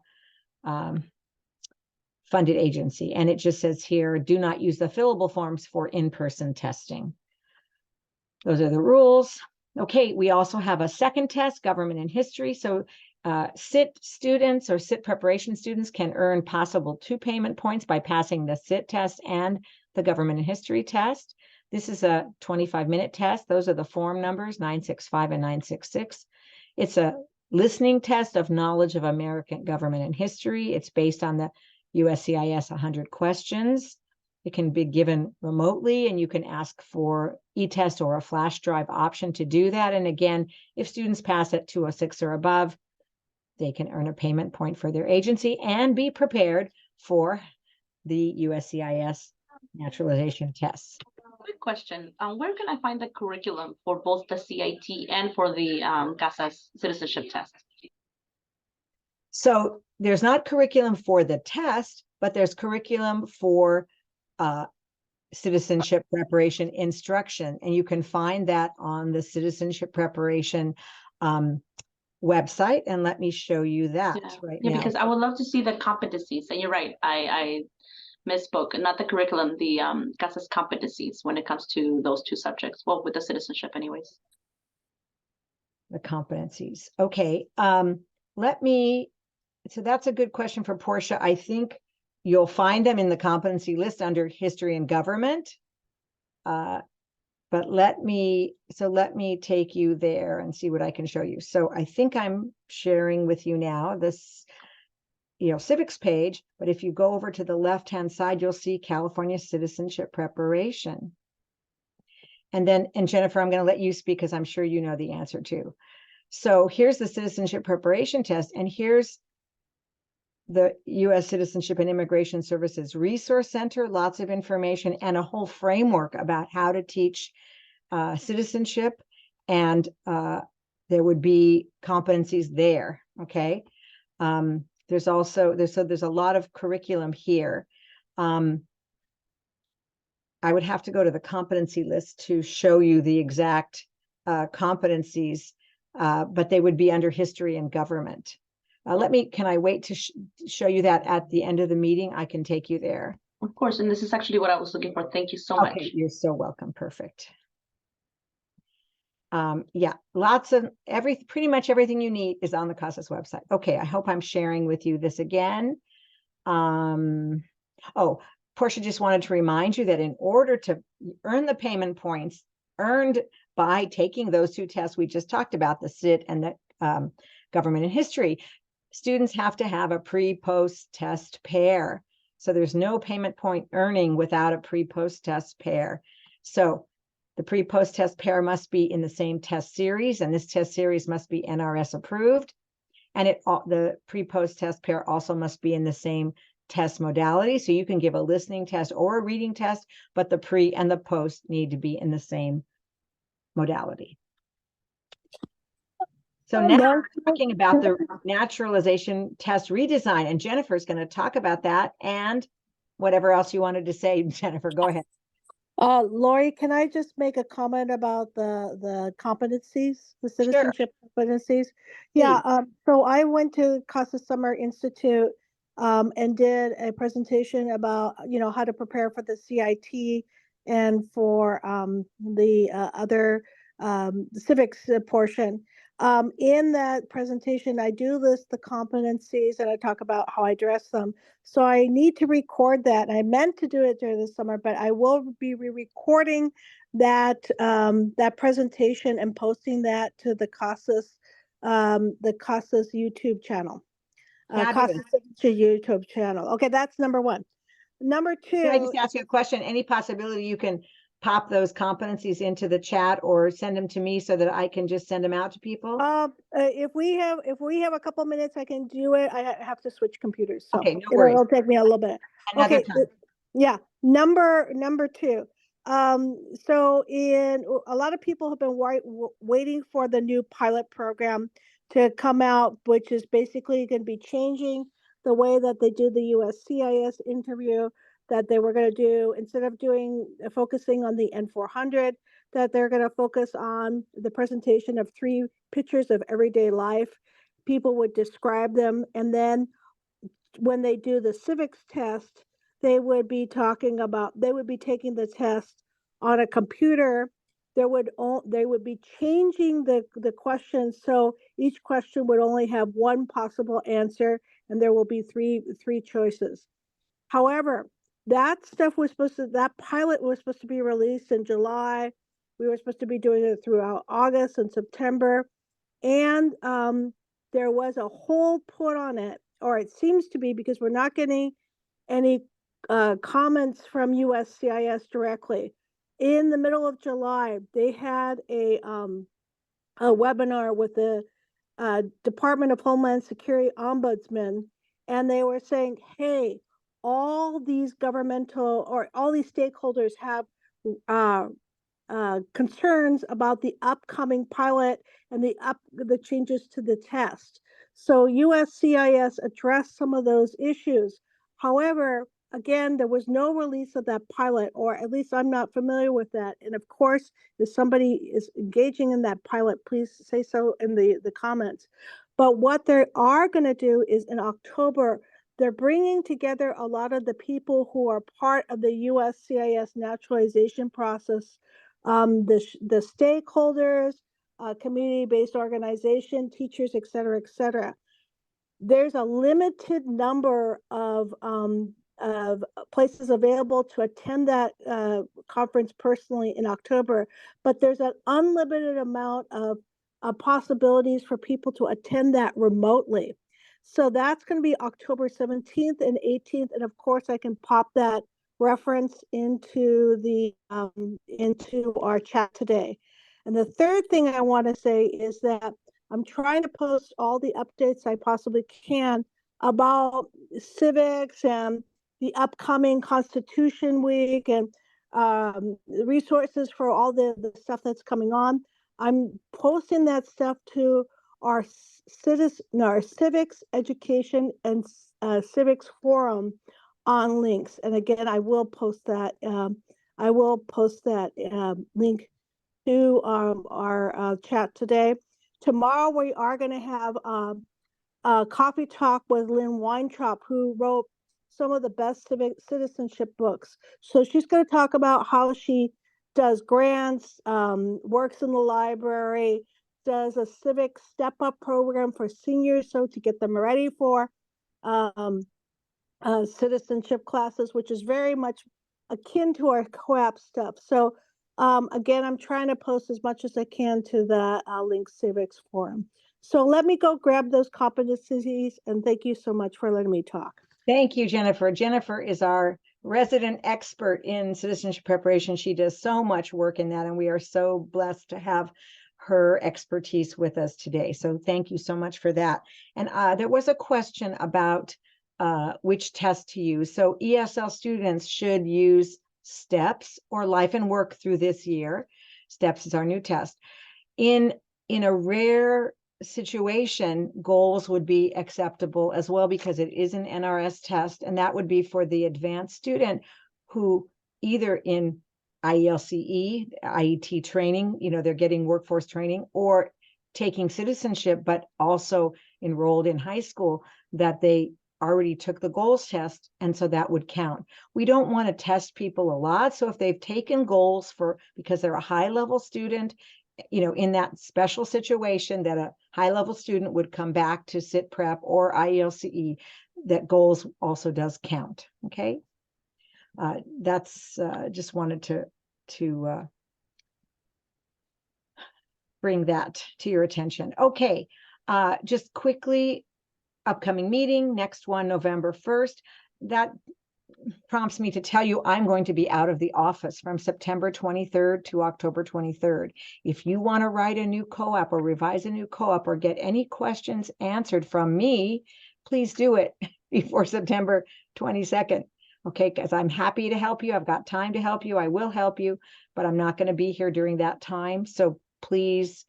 funded agency. And it just says here, do not use the fillable forms for in-person testing. Those are the rules. Okay, we also have a second test, government and history. So SIT students or SIT preparation students can earn possible 2 payment points by passing the SIT test and the government and history test. This is a 25-minute test. Those are the form numbers 965 and 966. It's a listening test of knowledge of American government and history. It's based on the USCIS 100 questions. It can be given remotely, and you can ask for e-test or a flash drive option to do that. And again, if students pass at 206 or above, they can earn a payment point for their agency and be prepared for the USCIS naturalization tests. Quick question. Where can I find the curriculum for both the CIT and for the CASA's citizenship test? So there's not curriculum for the test, but there's curriculum for citizenship preparation instruction. And you can find that on the citizenship preparation website. And let me show you that right now. Because I would love to see the competencies. And you're right, I misspoke, not the curriculum, the CASA's competencies when it comes to those two subjects. Well, with the citizenship anyways. The competencies. Okay. So that's a good question for Portia. I think you'll find them in the competency list under history and government. But let me take you there and see what I can show you. So I think I'm sharing with you now this civics page, but if you go over to the left-hand side, you'll see California Citizenship Preparation. And Jennifer, I'm going to let you speak because I'm sure you know the answer too. So here's the citizenship preparation test, and here's the U.S. Citizenship and Immigration Services Resource Center, lots of information and a whole framework about how to teach citizenship, and there would be competencies there, okay? There's a lot of curriculum here. I would have to go to the competency list to show you the exact competencies, but they would be under history and government. Can I wait to show you that at the end of the meeting? I can take you there. Of course, and this is actually what I was looking for. Thank you so much. You're so welcome. Perfect. Yeah, pretty much everything you need is on the CASA's website. Okay, I hope I'm sharing with you this again. Portia just wanted to remind you that in order to earn the payment points earned by taking those two tests we just talked about, the SIT and the government and history, students have to have a pre-post test pair. So there's no payment point earning without a pre-post test pair. So the pre-post test pair must be in the same test series, and this test series must be NRS approved. And the pre-post test pair also must be in the same test modality. So you can give a listening test or a reading test, but the pre and the post need to be in the same modality. So now we're talking about the naturalization test redesign, and Jennifer's going to talk about that and whatever else you wanted to say. Jennifer, go ahead. Lori, can I just make a comment about the competencies, the citizenship competencies? Yeah, so I went to CASA Summer Institute and did a presentation about, how to prepare for the CIT and for the other civics portion. In that presentation, I do list the competencies and I talk about how I address them. So I need to record that. I meant to do it during the summer, but I will be re-recording that that presentation and posting that to the CASA's YouTube channel. CASA's YouTube channel. Okay, that's number one. Number two. Can I just ask you a question? Any possibility you can pop those competencies into the chat or send them to me so that I can just send them out to people? If we have a couple minutes, I can do it. I have to switch computers, so okay, no worries. It'll take me a little bit. Another time. Yeah. Number two. So a lot of people have been waiting for the new pilot program to come out, which is basically going to be changing the way that they do the USCIS interview. That they were going to do, instead of focusing on the N400, that they're going to focus on the presentation of 3 pictures of everyday life. People would describe them, and then when they do the civics test, they would be taking the test on a computer. they would be changing the questions, so each question would only have one possible answer, and there will be three choices. However, that pilot was supposed to be released in July. We were supposed to be doing it throughout August and September, and there was a hold put on it, or it seems to be, because we're not getting any comments from USCIS directly. In the middle of July, they had a webinar with the Department of Homeland Security Ombudsman, and they were saying, hey, all these governmental or all these stakeholders have concerns about the upcoming pilot and the changes to the test. So USCIS addressed some of those issues. However, again, there was no release of that pilot, or at least I'm not familiar with that. And of course, if somebody is engaging in that pilot, please say so in the comments. But what they are going to do is in October, they're bringing together a lot of the people who are part of the USCIS naturalization process, the stakeholders, community-based organization, teachers, et cetera, et cetera. There's a limited number of places available to attend that conference personally in October, but there's an unlimited amount of possibilities for people to attend that remotely. So that's going to be October 17th and 18th, and of course I can pop that reference into into our chat today. And the third thing I want to say is that I'm trying to post all the updates I possibly can about civics and the upcoming Constitution Week, and resources for all the stuff that's coming on. I'm posting that stuff to our civics education and civics forum on links. And again, I will post that. Link to our chat today. Tomorrow we are going to have a coffee talk with Lynn Weintraub, who wrote some of the best civic citizenship books. So she's going to talk about how she does grants, works in the library, does a civic step-up program for seniors, so to get them ready for citizenship classes, which is very much akin to our COAAP stuff. So again, I'm trying to post as much as I can to the Link Civics forum. So let me go grab those competencies, and thank you so much for letting me talk. Thank you, Jennifer. Jennifer is our resident expert in citizenship preparation. She does so much work in that, and we are so blessed to have her expertise with us today. So thank you so much for that. And there was a question about which test to use. So ESL students should use STEPS or Life and Work through this year. STEPS is our new test. In a rare situation, goals would be acceptable as well, because it is an NRS test, and that would be for the advanced student who either in IELCE, IET training, they're getting workforce training, or taking citizenship, but also enrolled in high school, that they already took the goals test, and so that would count. We don't want to test people a lot, so if they've taken goals because they're a high-level student, in that special situation that a high-level student would come back to Cit Prep or IELCE, that goals also does count. Okay, that's just wanted to bring that to your attention. Okay, just quickly, upcoming meeting, next one, November 1st. That prompts me to tell you I'm going to be out of the office from September 23rd to October 23rd. If you want to write a new COAAP or revise a new COAAP or get any questions answered from me, please do it before September 22nd. Okay, because I'm happy to help you. I've got time to help you. I will help you, but I'm not going to be here during that time. So please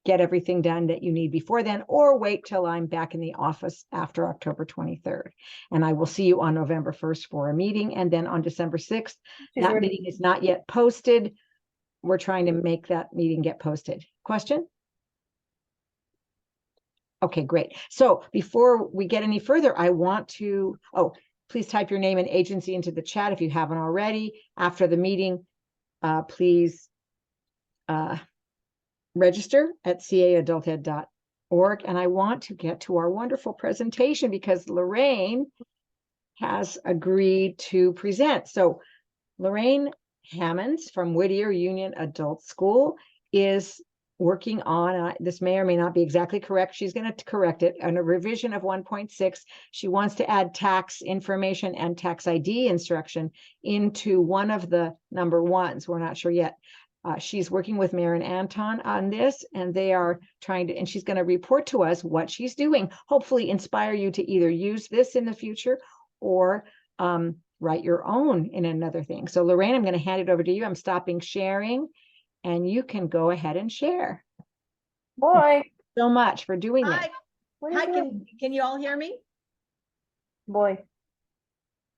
get everything done that you need before then, or wait till I'm back in the office after October 23rd. And I will see you on November 1st for a meeting. And then on December 6th, that meeting is not yet posted. We're trying to make that meeting get posted. Question? Okay, great. So before we get any further, I want to, please type your name and agency into the chat if you haven't already. After the meeting, please register at caadulted.org. And I want to get to our wonderful presentation because Lorraine has agreed to present. So Lorraine Hammonds from Whittier Union Adult School is working on, this may or may not be exactly correct, she's going to correct it, on a revision of 1.6. She wants to add tax information and tax ID instruction into one of the number ones. We're not sure yet. She's working with Marin Anton on this, and they are trying to, and she's going to report to us what she's doing, hopefully inspire you to either use this in the future or write your own in another thing. So Lorraine, I'm going to hand it over to you. I'm stopping sharing and you can go ahead and share. Boy, So much for doing Hi, it. hi, can you all hear me? boy.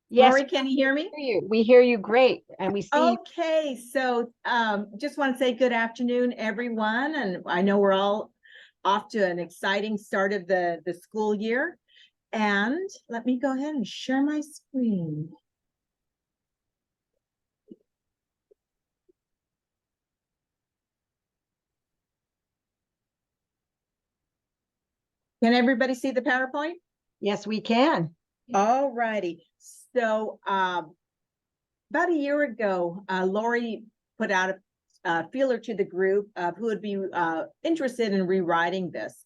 Yes, Lori, can you hear me? we hear you great. And we see Okay, so just want to say good afternoon, everyone. And I know we're all off to an exciting start of the school year. And let me go ahead and share my screen. Can everybody see the PowerPoint? yes, we can. All righty. So about a year ago, Lori put out a feeler to the group of who would be interested in rewriting this.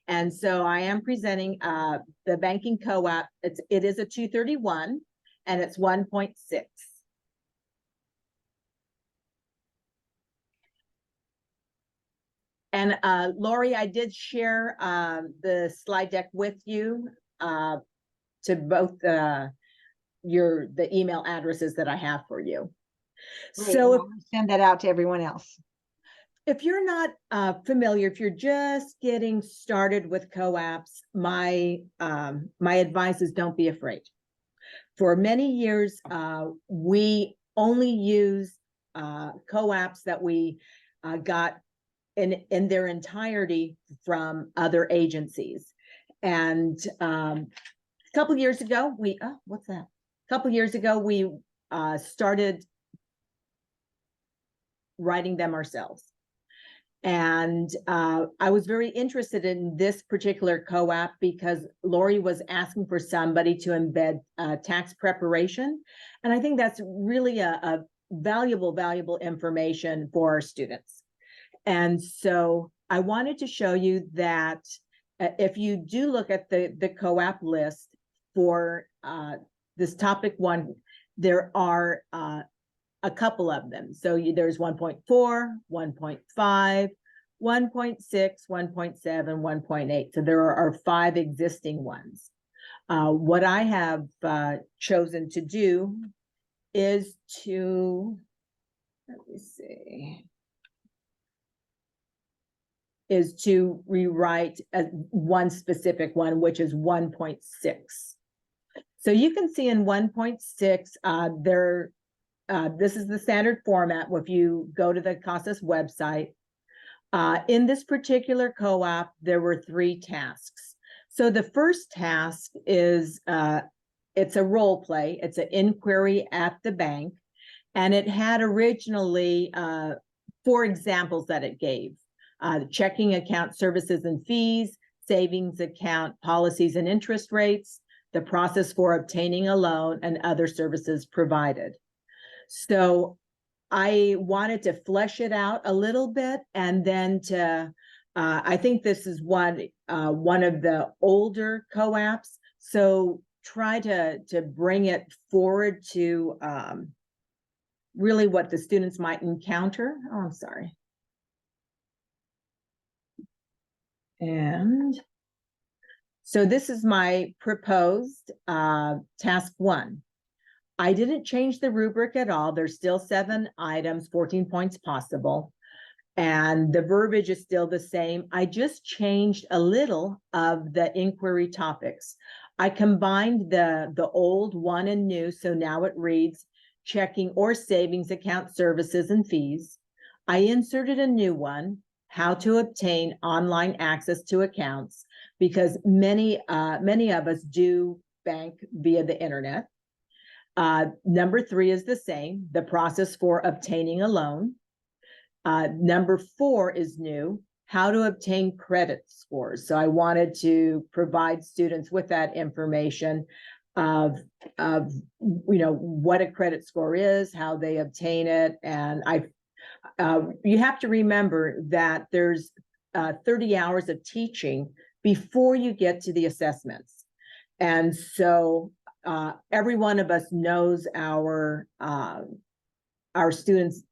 And so I am presenting the banking COAAP. It is a 231 and it's 1.6. And Lori, I did share the slide deck with you to both the email addresses that I have for you. Great. So I'll send that out to everyone else. if you're not familiar, if you're just getting started with COAAPs, my advice is don't be afraid. For many years, we only use COAAPs that we got in their entirety from other agencies. And a couple years ago, we started writing them ourselves. And I was very interested in this particular COAAP because Lori was asking for somebody to embed tax preparation. And I think that's really a valuable information for our students. And so I wanted to show you that if you do look at the COAAP list for this topic one, there are a couple of them. So there's 1.4, 1.5, 1.6, 1.7, 1.8. So there are 5 existing ones. What I have chosen to do is to, let me see, is to rewrite one specific one, which is 1.6. So you can see in 1.6, this is the standard format. If you go to the CASAS website, in this particular COAAP, there were 3 tasks. So the first task is, it's a role play. It's an inquiry at the bank. And it had originally 4 examples that it gave. The checking account services and fees, savings account policies and interest rates, the process for obtaining a loan, and other services provided. So I wanted to flesh it out a little bit, and then to, I think this is one of the older COAAPs. So try to bring it forward to really what the students might encounter. Oh, I'm sorry. And so this is my proposed task 1. I didn't change the rubric at all. There's still 7 items, 14 points possible. And the verbiage is still the same. I just changed a little of the inquiry topics. I combined the old one and new. So now it reads checking or savings account services and fees. I inserted a new one, how to obtain online access to accounts, because many of us do bank via the internet. Number 3 is the same, the process for obtaining a loan. Number 4 is new, how to obtain credit scores. So I wanted to provide students with that information of what a credit score is, how they obtain it. And you have to remember that there's 30 hours of teaching before you get to the assessments. And so every one of us knows our students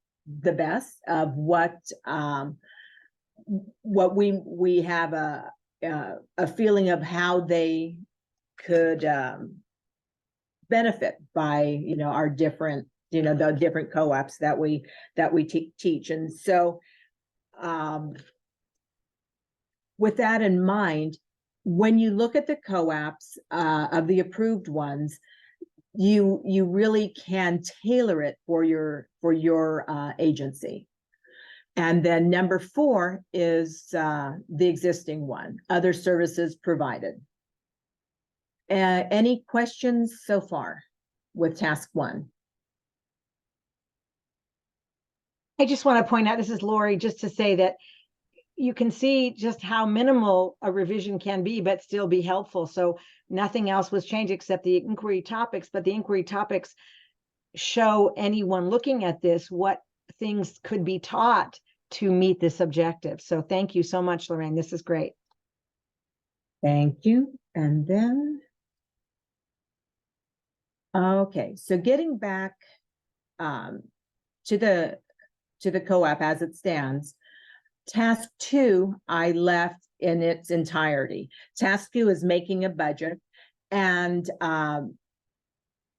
the best of what we have a feeling of how they could benefit by our different the different COAAPs that we teach. And so with that in mind, when you look at the COAAPs of the approved ones, you really can tailor it for your agency. And then number 4 is the existing one, other services provided. Any questions so far with task 1? I just want to point out, this is Lori, just to say that you can see just how minimal a revision can be, but still be helpful. So nothing else was changed except the inquiry topics, but the inquiry topics show anyone looking at this what things could be taught to meet this objective. So thank you so much, Lorraine. This is great. Thank you. And then, okay, so getting back to the COAAP as it stands, task 2, I left in its entirety. Task 2 is making a budget, and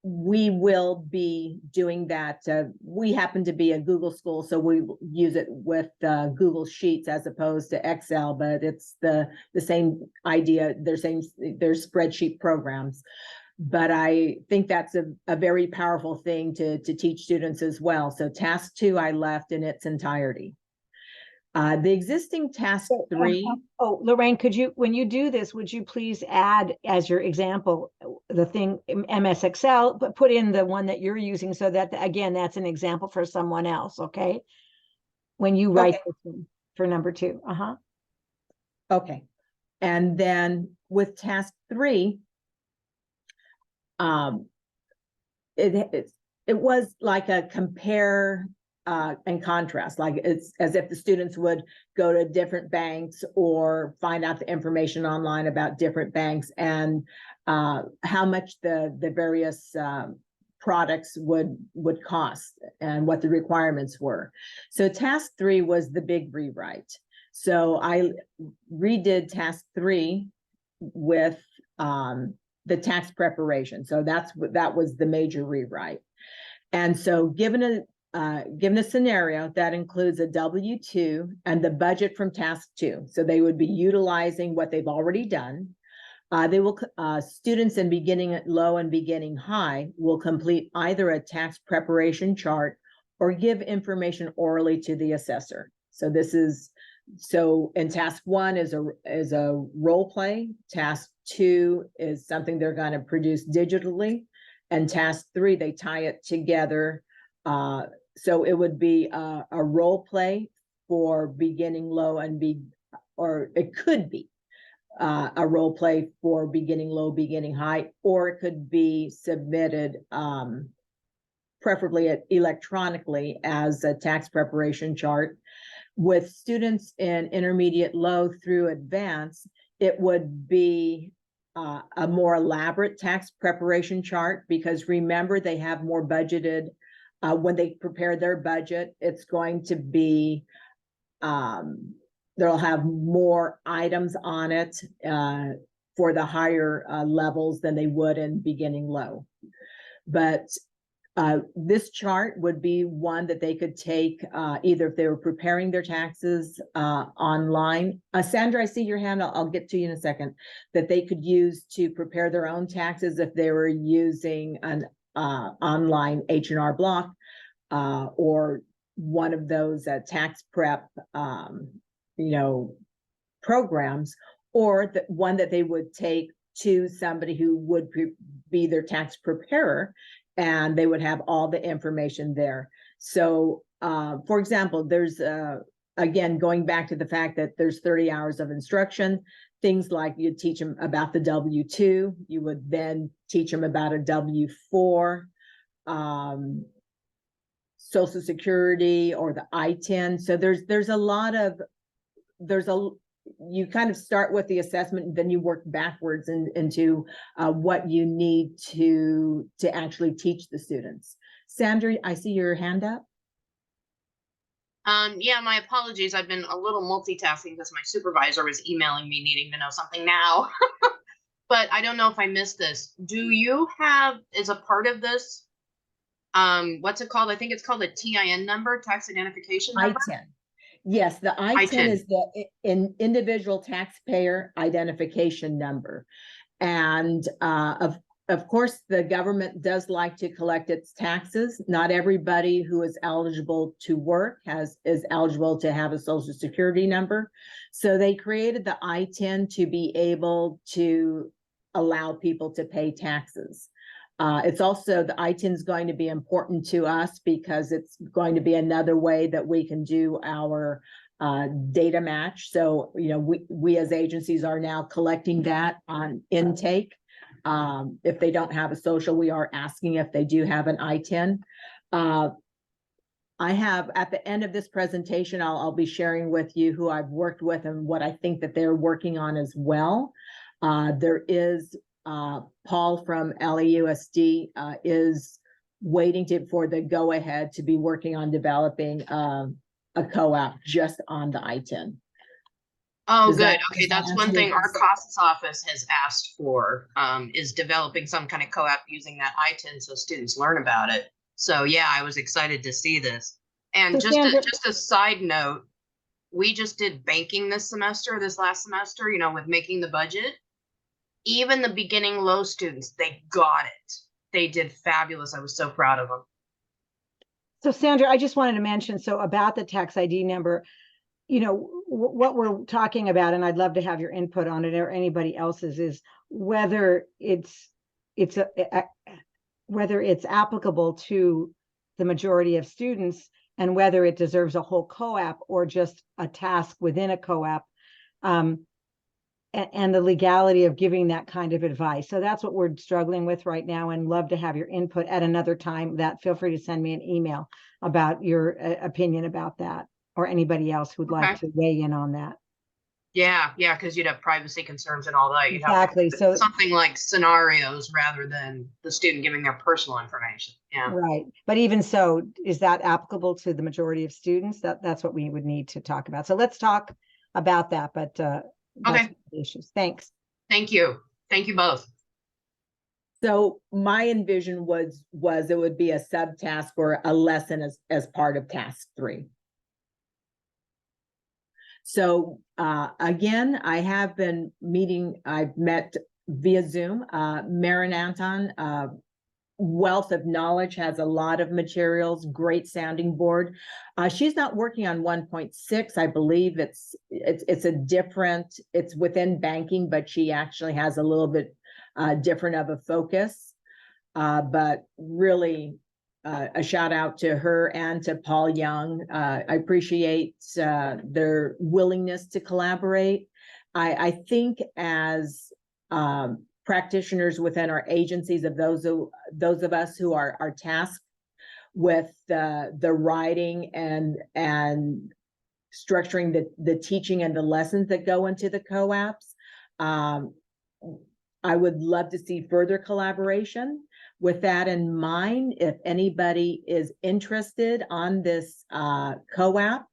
we will be doing that. We happen to be a Google school, so we use it with Google Sheets as opposed to Excel, but it's the same idea. They're spreadsheet programs. But I think that's a very powerful thing to teach students as well. So task 2, I left in its entirety. The existing task 3. Oh, Lorraine, could you, when you do this, would you please add as your example, the thing MS Excel, but put in the one that you're using so that, again, that's an example for someone else, okay? When you write this one for number 2. Okay. And then with task 3, it was like a compare and contrast, like it's as if the students would go to different banks or find out the information online about different banks and how much the various products would cost and what the requirements were. So task 3 was the big rewrite. So I redid task 3 with the tax preparation. So that was the major rewrite. And so given a scenario that includes a W-2 and the budget from task 2, so they would be utilizing what they've already done. They will students in beginning low and beginning high will complete either a tax preparation chart or give information orally to the assessor. So in task 1 is a role play. Task 2 is something they're going to produce digitally, and task 3 they tie it together. So it would be a role play for beginning low or it could be a role play for beginning low, beginning high, or it could be submitted preferably electronically as a tax preparation chart. With students in intermediate low through advanced, it would be a more elaborate tax preparation chart, because remember, they have more budgeted. When they prepare their budget, it's going to be, they'll have more items on it for the higher levels than they would in beginning low. But this chart would be one that they could take either if they were preparing their taxes online. Sandra, I see your hand. I'll get to you in a second. That they could use to prepare their own taxes if they were using an online H&R Block or one of those tax prep programs, or one that they would take to somebody who would be their tax preparer, and they would have all the information there. So for example, there's, again, going back to the fact that there's 30 hours of instruction, things like you teach them about the W-2, you would then teach them about a W-4, Social Security or the I-10. So there's a lot of, you kind of start with the assessment and then you work backwards into what you need to actually teach the students. Sandra, I see your hand up. Yeah, my apologies. I've been a little multitasking because my supervisor was emailing me needing to know something now. But I don't know if I missed this. Do you have, as a part of this, what's it called? I think it's called a TIN number, tax identification number. I-10. Yes, the I-10 is the individual taxpayer identification number. And of course, the government does like to collect its taxes. Not everybody who is eligible to work is eligible to have a Social Security number. So they created the I-10 to be able to allow people to pay taxes. It's also, the I-10 is going to be important to us because it's going to be another way that we can do our data match. So, you know, we as agencies are now collecting that on intake. If they don't have a social, we are asking if they do have an I-10. I have, at the end of this presentation, I'll be sharing with you who I've worked with and what I think that they're working on as well. There is Paul from LAUSD is waiting for the go-ahead to be working on developing a COAAP just on the I-10. Oh, Does good. that- Okay, does that that's one answer your thing our question? costs office has asked for, is developing some kind of COAAP using that I-10 so students learn about it. So yeah, I was excited to see this. And So just Sandra- just a side note, we just did banking this last semester, you know, with making the budget. Even the beginning low students, they got it. They did fabulous. I was so proud of them. So Sandra, I just wanted to mention, so about the tax ID number, you know, what we're talking about, and I'd love to have your input on it or anybody else's, is whether whether it's applicable to the majority of students and whether it deserves a whole COAAP or just a task within a COAAP, and the legality of giving that kind of advice. So that's what we're struggling with right now, and love to have your input at another time. That feel free to send me an email about your opinion about that, or anybody else who'd like to weigh in on that. Yeah, because you'd have privacy concerns and all that. You'd Exactly. have to, So something like scenarios rather than the student giving their personal information. Yeah. right, but even so, is that applicable to the majority of students? That's what we would need to talk about. So let's talk about that. But that's the issues. Thanks. Thank you. Thank you both. So my envision was it would be a subtask or a lesson as part of task 3. So again, I have been meeting, I've met via Zoom, Marin Anton, wealth of knowledge, has a lot of materials, great sounding board. She's not working on 1.6. I believe it's a different, it's within banking, but she actually has a little bit different of a focus. But really a shout out to her and to Paul Young. I appreciate their willingness to collaborate. I think as practitioners within our agencies, of those of us who are tasked with the writing and structuring the teaching and the lessons that go into the COAAPs, I would love to see further collaboration. With that in mind, if anybody is interested on this COAAP,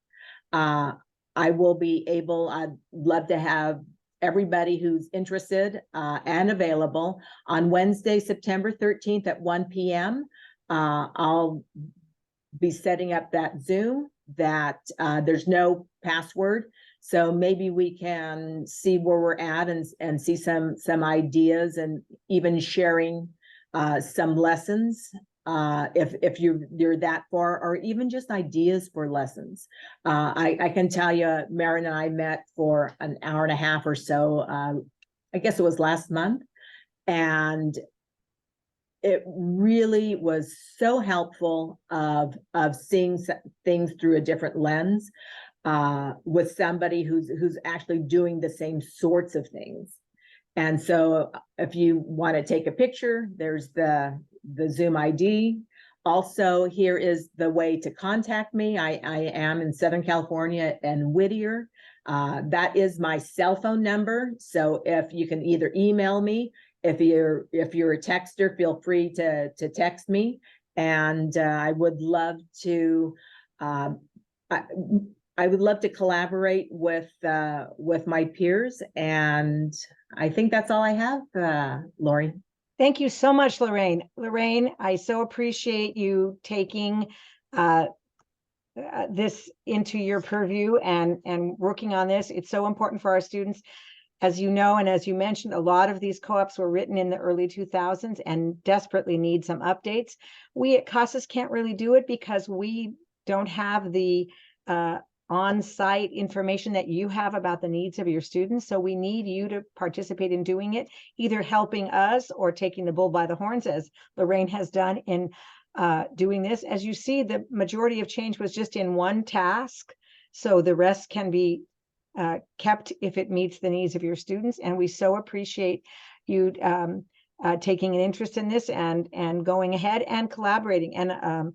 I will be able, I'd love to have everybody who's interested and available on Wednesday, September 13th at 1 p.m. I'll be setting up that Zoom that there's no password. So maybe we can see where we're at and see some ideas, and even sharing some lessons if you're that far, or even just ideas for lessons. I can tell you, Marin and I met for an hour and a half or so. I guess it was last month, and it really was so helpful of seeing things through a different lens with somebody who's actually doing the same sorts of things. And so if you want to take a picture, there's the Zoom ID. Also, here is the way to contact me. I am in Southern California and Whittier. That is my cell phone number. So if you can either email me, if you're a texter, feel free to text me. And I would love to I would love to collaborate with my peers. And I think that's all I have, Lori. Thank you so much, Lorraine. Lorraine, I so appreciate you taking this into your purview and working on this. It's so important for our students. As you know, and as you mentioned, a lot of these co-ops were written in the early 2000s and desperately need some updates. We at CASAS can't really do it because we don't have the on-site information that you have about the needs of your students. So we need you to participate in doing it, either helping us or taking the bull by the horns, as Lorraine has done in doing this. As you see, the majority of change was just in one task. So the rest can be kept if it meets the needs of your students. And we so appreciate you taking an interest in this and going ahead and collaborating. And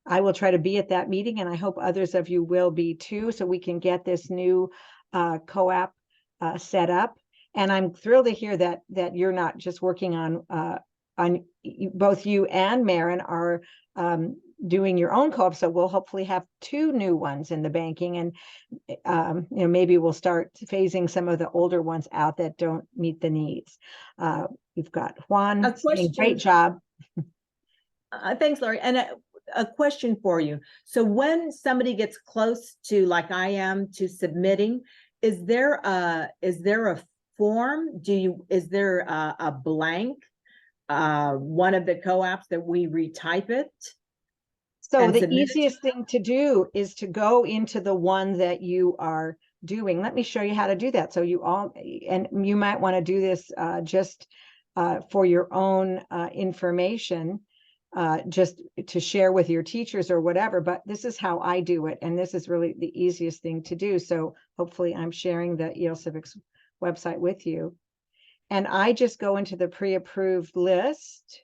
I will try to be at that meeting, and I hope others of you will be too, so we can get this new COAAP set up. And I'm thrilled to hear that you're not just working on both you and Maren are doing your own co-op. So we'll hopefully have 2 new ones in the banking, and maybe we'll start phasing some of the older ones out that don't meet the needs. We've got Juan saying, great job. Thanks, Lori. And a question for you. So when somebody gets close to, like I am, to submitting, is there a form? Is there a blank one of the co-ops that we retype it? So the easiest thing to do is to go into the one that you are doing. Let me show you how to do that. So you might want to do this just for your own information, just to share with your teachers or whatever, but this is how I do it. And this is really the easiest thing to do. So hopefully I'm sharing the ELCivics website with you. And I just go into the pre-approved list.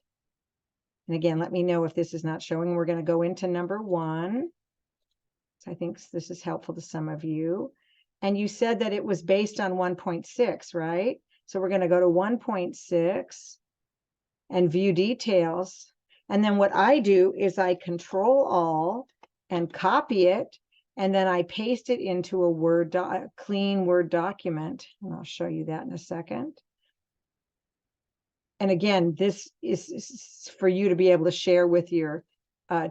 And again, let me know if this is not showing. We're going to go into number 1. So I think this is helpful to some of you. And you said that it was based on 1.6, right? So we're going to go to 1.6 and view details. And then what I do is I Control All and copy it, and then I paste it into a clean Word document. And I'll show you that in a second. And again, this is for you to be able to share with your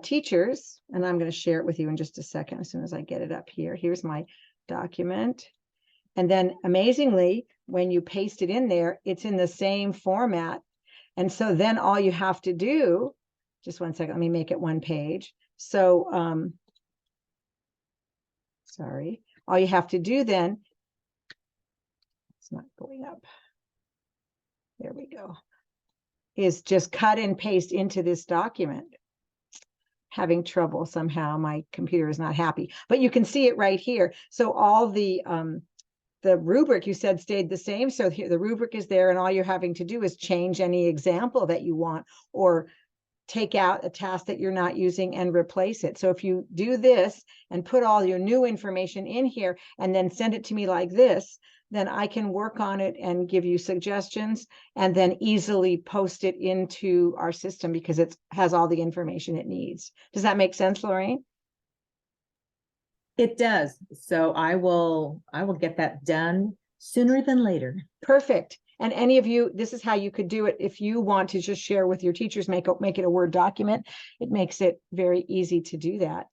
teachers. And I'm going to share it with you in just a second as soon as I get it up here. Here's my document. And then amazingly, when you paste it in there, it's in the same format. And so then all you have to do, just one second, let me make it 1 page. So, sorry, all you have to do then, it's not going up. There we go. Is just cut and paste into this document. Having trouble somehow, my computer is not happy, but you can see it right here. So all the rubric you said stayed the same. So here the rubric is there, and all you're having to do is change any example that you want, or take out a task that you're not using and replace it. So if you do this and put all your new information in here and then send it to me like this, then I can work on it and give you suggestions and then easily post it into our system because it has all the information it needs. Does that make sense, Lorraine? It does. So I will get that done sooner than later. Perfect. And any of you, this is how you could do it. If you want to just share with your teachers, make it a Word document, it makes it very easy to do that.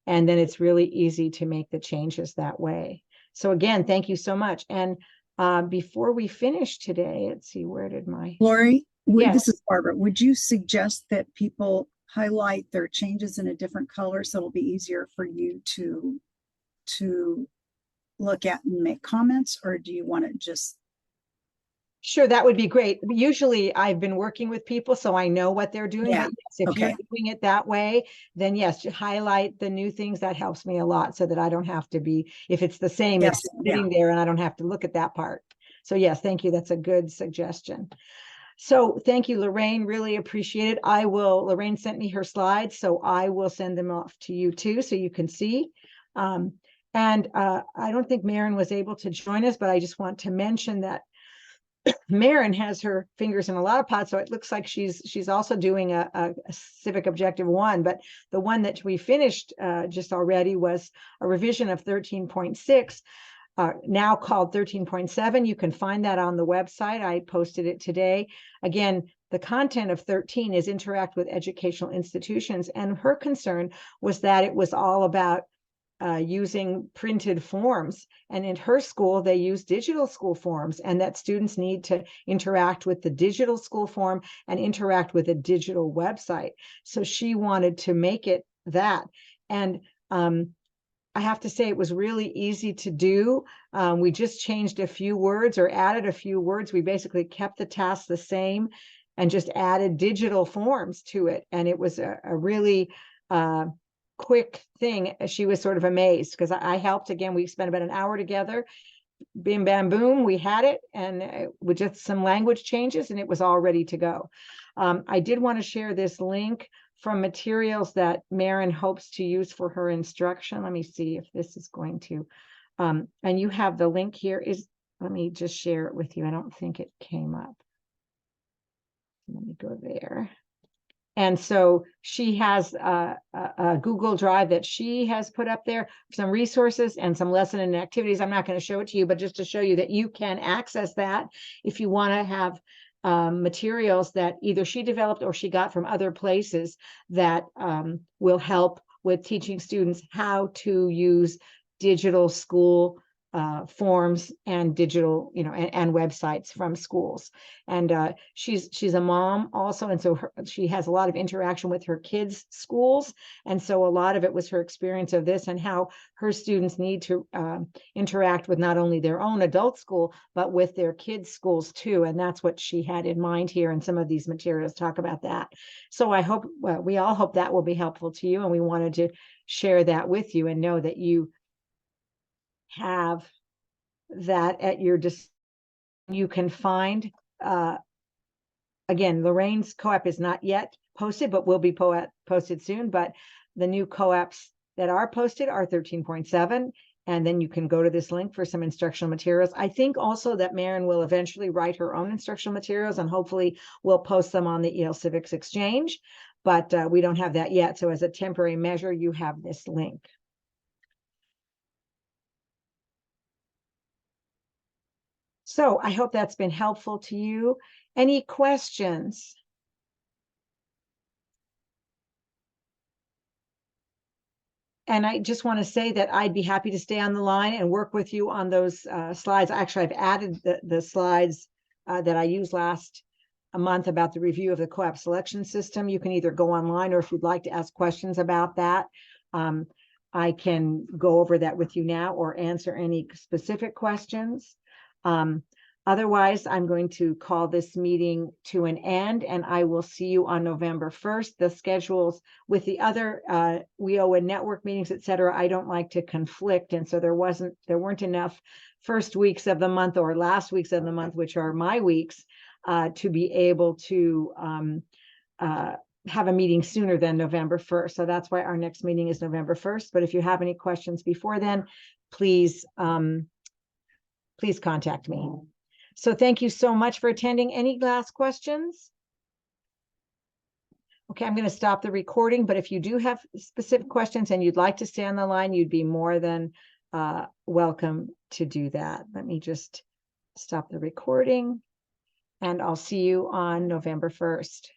And then it's really easy to make the changes that way. So again, thank you so much. And before we finish today, let's see, where did my... Lori, Yes. This is Barbara. Would you suggest that people highlight their changes in a different color so it'll be easier for you to look at and make comments, or do you want to just Sure, that would be great. Usually I've been working with people, so I know what they're doing. Yeah, But yes, if you're okay. doing it that way, then yes, you highlight the new things. That helps me a lot so that I don't have to be, if it's the same, Yes, it's just yeah. sitting there and I don't have to look at that part. So yes, thank you. That's a good suggestion. So thank you, Lorraine. Really appreciate it. Lorraine sent me her slides, so I will send them off to you too, so you can see. I don't think Maren was able to join us, but I just want to mention that Maren has her fingers in a lot of pots, so it looks like she's also doing a Civic Objective 1, but the one that we finished just already was a revision of 13.6, now called 13.7. You can find that on the website. I posted it today. Again, the content of 13 is interact with educational institutions, and her concern was that it was all about using printed forms, and in her school they use digital school forms, and that students need to interact with the digital school form and interact with a digital website. So she wanted to make it that, and I have to say it was really easy to do. We just changed a few words or added a few words. We basically kept the task the same and just added digital forms to it, and it was a really quick thing. She was sort of amazed because I helped. Again, we spent about an hour together. Bim, bam, boom, we had it, and with just some language changes, and it was all ready to go. I did want to share this link from materials that Maren hopes to use for her instruction. Let me see if this is going to, and you have the link here. Let me just share it with you. I don't think it came up. Let me go there. And so she has a Google Drive that she has put up there, some resources and some lesson and activities. I'm not going to show it to you, but just to show you that you can access that if you want to have materials that either she developed or she got from other places that will help with teaching students how to use digital school forms and digital, and websites from schools. And she's a mom also, and so she has a lot of interaction with her kids' schools, and so a lot of it was her experience of this and how her students need to interact with not only their own adult school but with their kids' schools too, and that's what she had in mind here, and some of these materials talk about that. So I hope, we all hope that will be helpful to you, and we wanted to share that with you and know that you have that at your you can find again, Lorraine's COAAP is not yet posted, but will be posted soon. But the new COAAPs that are posted are 13.7, and then you can go to this link for some instructional materials. I think also that Maren will eventually write her own instructional materials, and hopefully we'll post them on the ELCivics Exchange, but we don't have that yet. So as a temporary measure, you have this link. So I hope that's been helpful to you. Any questions? And I just want to say that I'd be happy to stay on the line and work with you on those slides. Actually, I've added the slides that I used last month about the review of the COAAP selection system. You can either go online, or if you'd like to ask questions about that, I can go over that with you now or answer any specific questions. Otherwise, I'm going to call this meeting to an end, and I will see you on November 1st. The schedules with the other WIOA network meetings, et cetera, I don't like to conflict, and so there weren't enough first weeks of the month or last weeks of the month, which are my weeks, to be able to have a meeting sooner than November 1st. So that's why our next meeting is November 1st. But if you have any questions before then, please contact me. So thank you so much for attending. Any last questions? Okay, I'm going to stop the recording, but if you do have specific questions and you'd like to stay on the line, you'd be more than welcome to do that. Let me just stop the recording, and I'll see you on November 1st.